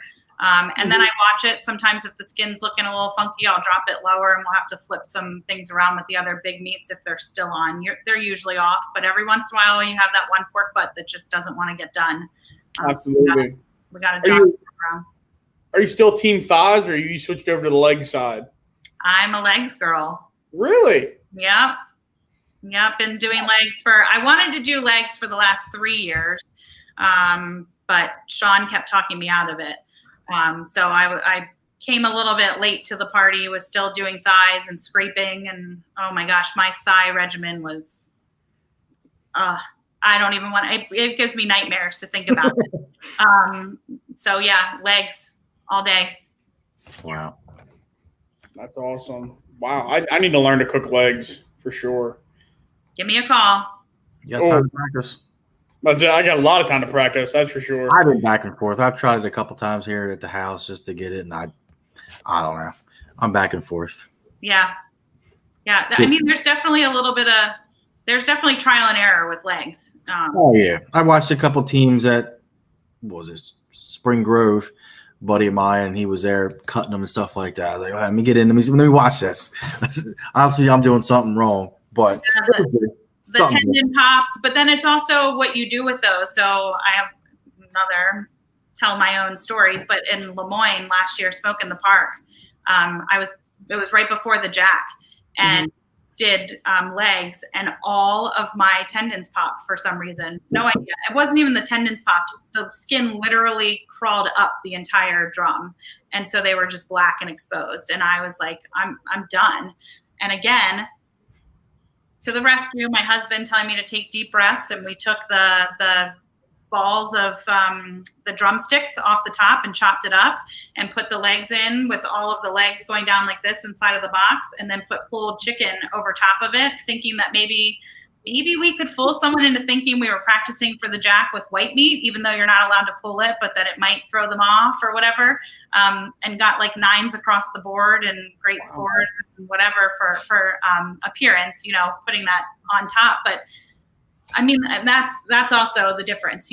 Speaker 3: And then I watch it. Sometimes if the skin's looking a little funky, I'll drop it lower, and we'll have to flip some things around with the other big meats if they're still on. They're usually off, but every once in a while you have that one pork butt that just doesn't want to get done.
Speaker 1: Absolutely.
Speaker 3: We got to jog around.
Speaker 1: Are you still team thighs, or you switched over to the leg side?
Speaker 3: I'm a legs girl.
Speaker 1: Really?
Speaker 3: Yep. Been doing legs I wanted to do legs for the last 3 years, but Sean kept talking me out of it. So I came a little bit late to the party, was still doing thighs and scraping. And oh my gosh, my thigh regimen was, I don't even it gives me nightmares to think about it. So yeah, legs all day.
Speaker 2: Wow.
Speaker 1: That's awesome. Wow. I need to learn to cook legs for sure.
Speaker 3: Give me a call.
Speaker 2: You got time to practice?
Speaker 1: I got a lot of time to practice, that's for sure.
Speaker 2: I've been back and forth. I've tried it a couple times here at the house just to get it, and I don't know. I'm back and forth.
Speaker 3: Yeah. I mean, there's definitely there's definitely trial and error with legs.
Speaker 2: Oh yeah, I watched a couple teams at Spring Grove, buddy of mine, and he was there cutting them and stuff like that. I was like, let me get in. Let me watch this. Obviously, I'm doing something wrong, but.
Speaker 3: Yeah, the tendon pops, but then it's also what you do with those. So I have tell my own stories, but in Lemoyne last year, Smoke in the Park, it was right before the jack, and did legs, and all of my tendons popped for some reason. No idea. It wasn't even the tendons popped. The skin literally crawled up the entire drum. And so they were just black and exposed. And I was like, I'm done. And again, to the rescue, my husband telling me to take deep breaths, and we took the balls of the drumsticks off the top and chopped it up and put the legs in with all of the legs going down like this inside of the box, and then put pulled chicken over top of it, thinking that maybe we could fool someone into thinking we were practicing for the jack with white meat, even though you're not allowed to pull it, but that it might throw them off or whatever, and got like 9s across the board and great scores and whatever for appearance, putting that on top. But I mean, that's also the difference,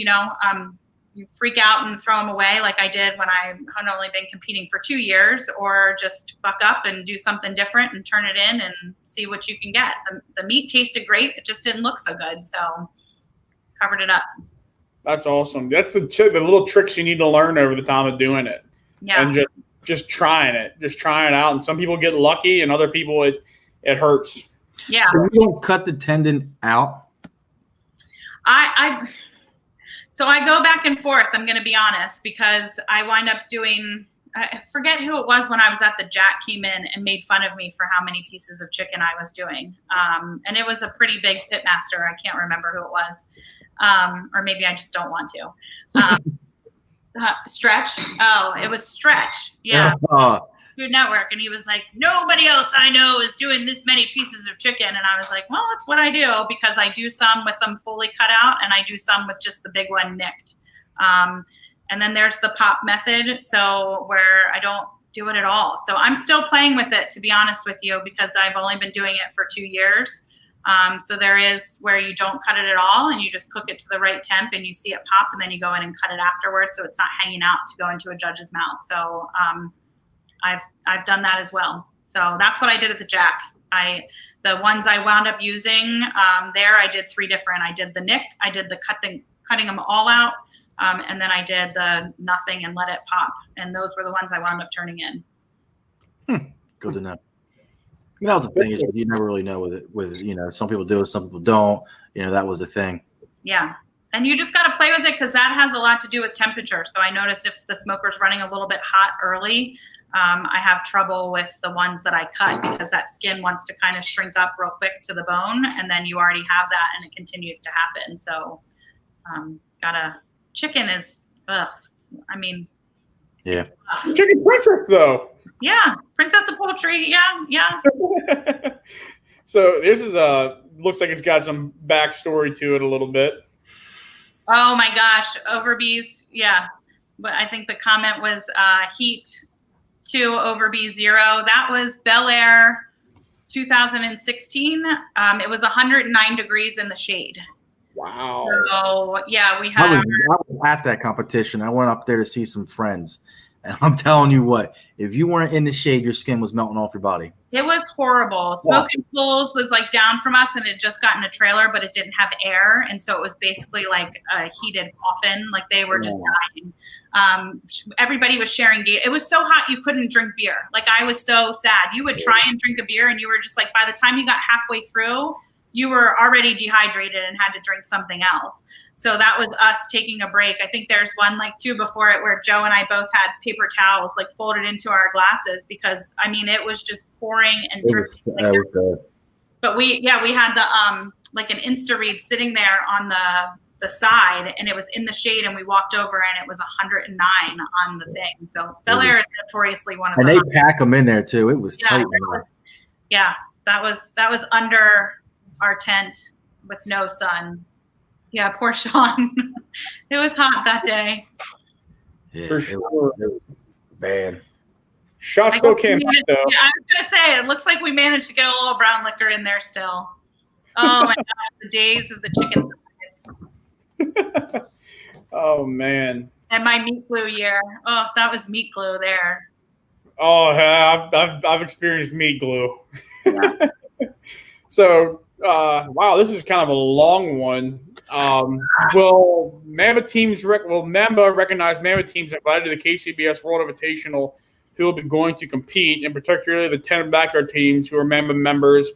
Speaker 3: you freak out and throw them away like I did when I had only been competing for 2 years, or just buck up and do something different and turn it in and see what you can get. The meat tasted great. It just didn't look so good. So covered it up. That's awesome. That's the little tricks you need to learn over the time of doing it. Yeah. And just trying it out. And some people get lucky, and other people it hurts. Yeah.
Speaker 2: So you don't cut the tendon out?
Speaker 3: So I go back and forth, I'm going to be honest, because I wind up doing, I forget who it was when I was at the jack came in and made fun of me for how many pieces of chicken I was doing. And it was a pretty big pitmaster. I can't remember who it was. Or maybe I just don't want to. Stretch. Oh, it was Stretch. Yeah. Food Network. And he was like, nobody else I know is doing this many pieces of chicken. And I was like, well, that's what I do, because I do some with them fully cut out, and I do some with just the big one nicked. And then there's the pop method, so where I don't do it at all. So I'm still playing with it, to be honest with you, because I've only been doing it for 2 years. So there is where you don't cut it at all, and you just cook it to the right temp, and you see it pop, and then you go in and cut it afterwards, so it's not hanging out to go into a judge's mouth. So I've done that as well. So that's what I did at the jack. The ones I wound up using there, I did 3 different. I did the nick, I did the cutting them all out, and then I did the nothing and let it pop. And those were the ones I wound up turning in.
Speaker 2: Good to know. That was the thing, is you never really know with it. With some people do it, some people don't. That was the thing.
Speaker 3: Yeah, and you just got to play with it because that has a lot to do with temperature. So I notice if the smoker's running a little bit hot early, I have trouble with the ones that I cut because that skin wants to kind of shrink up real quick to the bone, and then you already have that, and it continues to happen. So, chicken is, ugh. I mean,
Speaker 2: yeah,
Speaker 1: Chicken princess though.
Speaker 3: Yeah, princess of poultry. Yeah.
Speaker 1: So this is looks like it's got some backstory to it a little bit.
Speaker 3: Oh my gosh, Overbeys. Yeah, but I think the comment was heat 2 Overbey 0. That was Bel Air 2016. It was 109 degrees in the shade.
Speaker 1: Wow.
Speaker 3: So yeah, we had.
Speaker 2: I was at that competition. I went up there to see some friends, and I'm telling you what, if you weren't in the shade, your skin was melting off your body.
Speaker 3: It was horrible. Smoking Pools was like down from us, and it just got in a trailer, but it didn't have air, and so it was basically like a heated coffin. Like they were just dying. Everybody was sharing beer. It was so hot you couldn't drink beer. Like I was so sad. You would try and drink a beer, and you were just like, by the time you got halfway through, you were already dehydrated and had to drink something else. So that was us taking a break. I think there's one like 2 before it where Joe and I both had paper towels like folded into our glasses because I mean it was just pouring and dripping. But we had the like an Insta-read sitting there on the side, and it was in the shade, and we walked over and it was 109 on the thing. So Bel Air is notoriously one of
Speaker 2: and
Speaker 3: them.
Speaker 2: they pack them in there too. It was tight.
Speaker 3: That was under our tent with no sun. Yeah, poor Sean. It was hot that day.
Speaker 1: Yeah, for sure.
Speaker 2: It was bad.
Speaker 1: Shot still came out though.
Speaker 3: Yeah, I was gonna say it looks like we managed to get a little brown liquor in there still. Oh my gosh, the days of the chicken thighs.
Speaker 1: Oh man.
Speaker 3: And my meat glue year. Oh, that was meat glue there.
Speaker 1: Oh, I've experienced meat glue.
Speaker 3: Yeah.
Speaker 1: So, wow, this is kind of a long one. Will MABA recognized MABA teams invited to the KCBS World Invitational who will be going to compete, and particularly the 10 backyard teams who are MABA members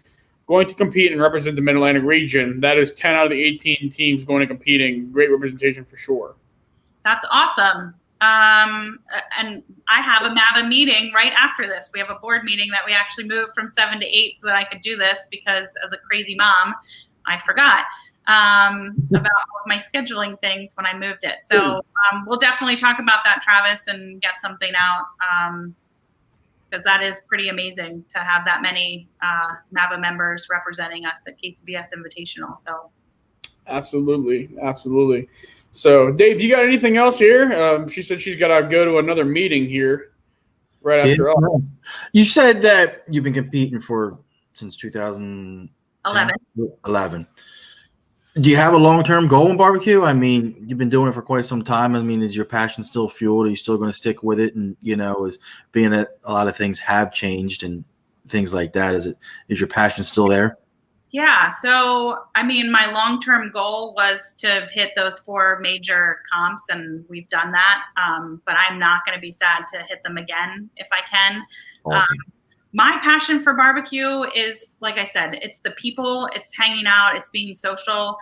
Speaker 1: going to compete and represent the Mid-Atlantic region. That is 10 out of the 18 teams going to competing. Great representation for sure.
Speaker 3: That's awesome. And I have a MABA meeting right after this. We have a board meeting that we actually moved from 7 to 8 so that I could do this because as a crazy mom, I forgot about all of my scheduling things when I moved it. So we'll definitely talk about that, Travis, and get something out because that is pretty amazing to have that many MABA members representing us at KCBS Invitational. So
Speaker 1: absolutely. So, Dave, you got anything else here? She said she's got to go to another meeting here right after all.
Speaker 2: You said that you've been competing since 2011. Do you have a long-term goal in barbecue? I mean, you've been doing it for quite some time. I mean, is your passion still fueled? Are you still going to stick with it? And, is being that a lot of things have changed and things like that, is your passion still there?
Speaker 3: Yeah. So, I mean, my long-term goal was to hit those 4 major comps, and we've done that. But I'm not going to be sad to hit them again if I can.
Speaker 2: Awesome.
Speaker 3: My passion for barbecue is, like I said, it's the people, it's hanging out, it's being social.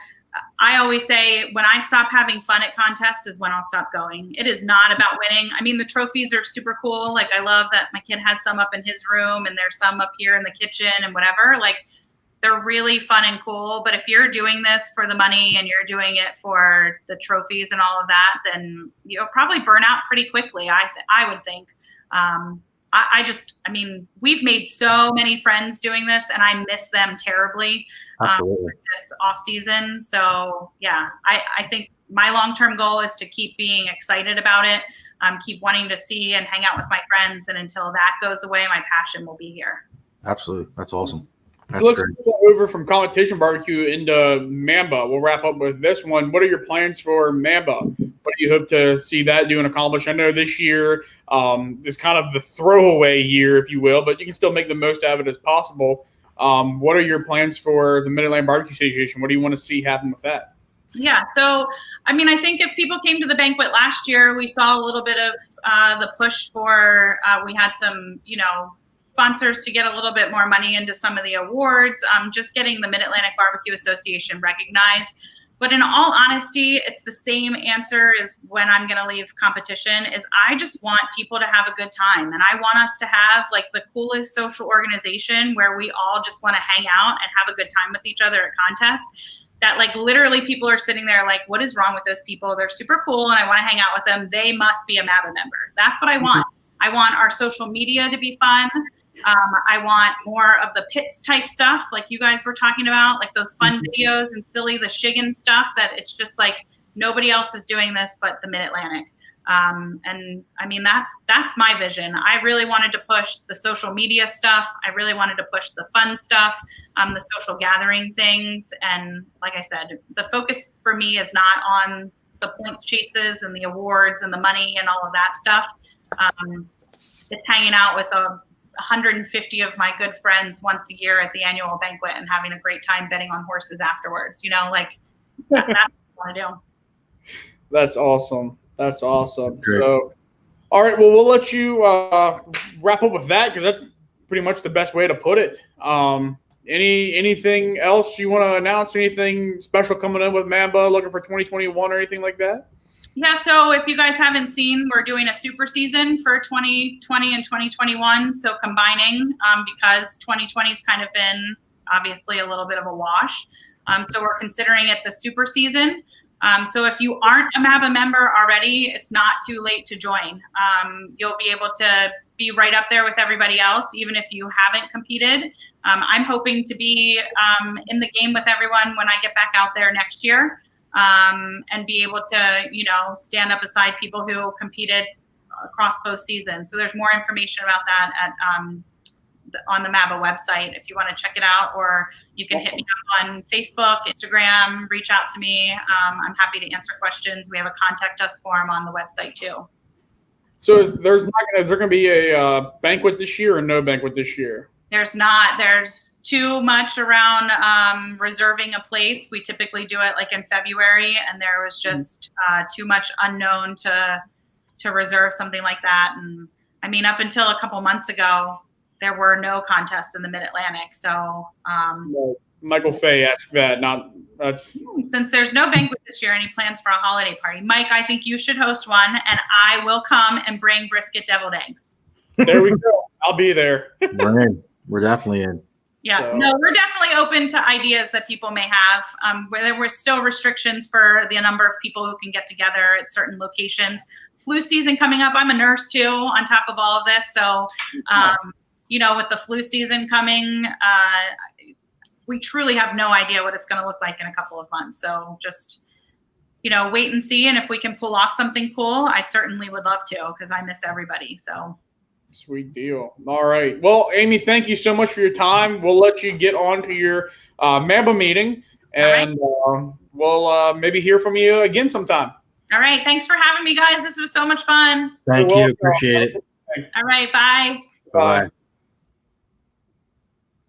Speaker 3: I always say when I stop having fun at contests is when I'll stop going. It is not about winning. I mean, the trophies are super cool. Like, I love that my kid has some up in his room and there's some up here in the kitchen and whatever. Like, they're really fun and cool. But if you're doing this for the money and you're doing it for the trophies and all of that, then you'll probably burn out pretty quickly, I would think. I mean, we've made so many friends doing this, and I miss them terribly this off season. So yeah, I think my long-term goal is to keep being excited about it, keep wanting to see and hang out with my friends. And until that goes away, my passion will be here.
Speaker 2: Absolutely. That's awesome.
Speaker 1: So let's go over from competition barbecue into MABA. We'll wrap up with this one. What are your plans for MABA? What do you hope to see that do and accomplish? I know this year is kind of the throwaway year, if you will, but you can still make the most out of it as possible. What are your plans for the Mid-Atlantic Barbecue Association? What do you want to see happen with that?
Speaker 3: Yeah, so I mean, I think if people came to the banquet last year, we saw a little bit of the push for, we had some, sponsors to get a little bit more money into some of the awards, just getting the Mid-Atlantic Barbecue Association recognized. But in all honesty, it's the same answer as when I'm going to leave competition, is I just want people to have a good time. And I want us to have like the coolest social organization where we all just want to hang out and have a good time with each other at contests. That like literally people are sitting there like, what is wrong with those people? They're super cool and I want to hang out with them. They must be a MABA member. That's what I want. I want our social media to be fun. I want more of the pits type stuff like you guys were talking about, like those fun videos and silly, the Shiggin stuff that it's just like nobody else is doing this but the Mid-Atlantic. And I mean, that's my vision. I really wanted to push the social media stuff. I really wanted to push the fun stuff, the social gathering things. And like I said, the focus for me is not on the points chases and the awards and the money and all of that stuff. It's hanging out with 150 of my good friends once a year at the annual banquet and having a great time betting on horses afterwards. Like that's what I want to do.
Speaker 1: That's awesome. That's awesome.
Speaker 2: Great.
Speaker 1: So, all right. Well, we'll let you wrap up with that because that's pretty much the best way to put it. Anything else you want to announce? Anything special coming in with MABA, looking for 2021 or anything like that?
Speaker 3: Yeah, so if you guys haven't seen, we're doing a super season for 2020 and 2021. So combining, because 2020 has kind of been obviously a little bit of a wash. So we're considering it the super season. So if you aren't a MABA member already, it's not too late to join. You'll be able to be right up there with everybody else, even if you haven't competed. I'm hoping to be in the game with everyone when I get back out there next year. And be able to, stand up beside people who competed across both seasons. So there's more information about that at on the MABA website if you want to check it out, or you can hit me up on Facebook, Instagram, reach out to me. I'm happy to answer questions. We have a contact us form on the website too.
Speaker 1: So is there going to be a banquet this year or no banquet this year?
Speaker 3: There's not. There's too much around reserving a place. We typically do it like in February, and there was just too much unknown to reserve something like that. And I mean, up until a couple months ago, there were no contests in the Mid-Atlantic. So
Speaker 1: Michael Fay asked that.
Speaker 3: Since there's no banquet this year, any plans for a holiday party? Mike, I think you should host one, and I will come and bring brisket deviled eggs.
Speaker 1: There we go. I'll be there.
Speaker 2: We're in. We're definitely in.
Speaker 3: Yeah,
Speaker 1: So.
Speaker 3: no, we're definitely open to ideas that people may have. Where there were still restrictions for the number of people who can get together at certain locations. Flu season coming up. I'm a nurse too, on top of all of this. So, with the flu season coming, we truly have no idea what it's going to look like in a couple of months. So just, wait and see. And if we can pull off something cool, I certainly would love to, because I miss everybody. So.
Speaker 1: Sweet deal. All right. Well, Amy, thank you so much for your time. We'll let you get on to your MABA meeting, and we'll maybe hear from you again sometime.
Speaker 3: All right. Thanks for having me, guys. This was so much fun.
Speaker 2: Thank you. Appreciate it.
Speaker 3: All right. Bye.
Speaker 2: Bye.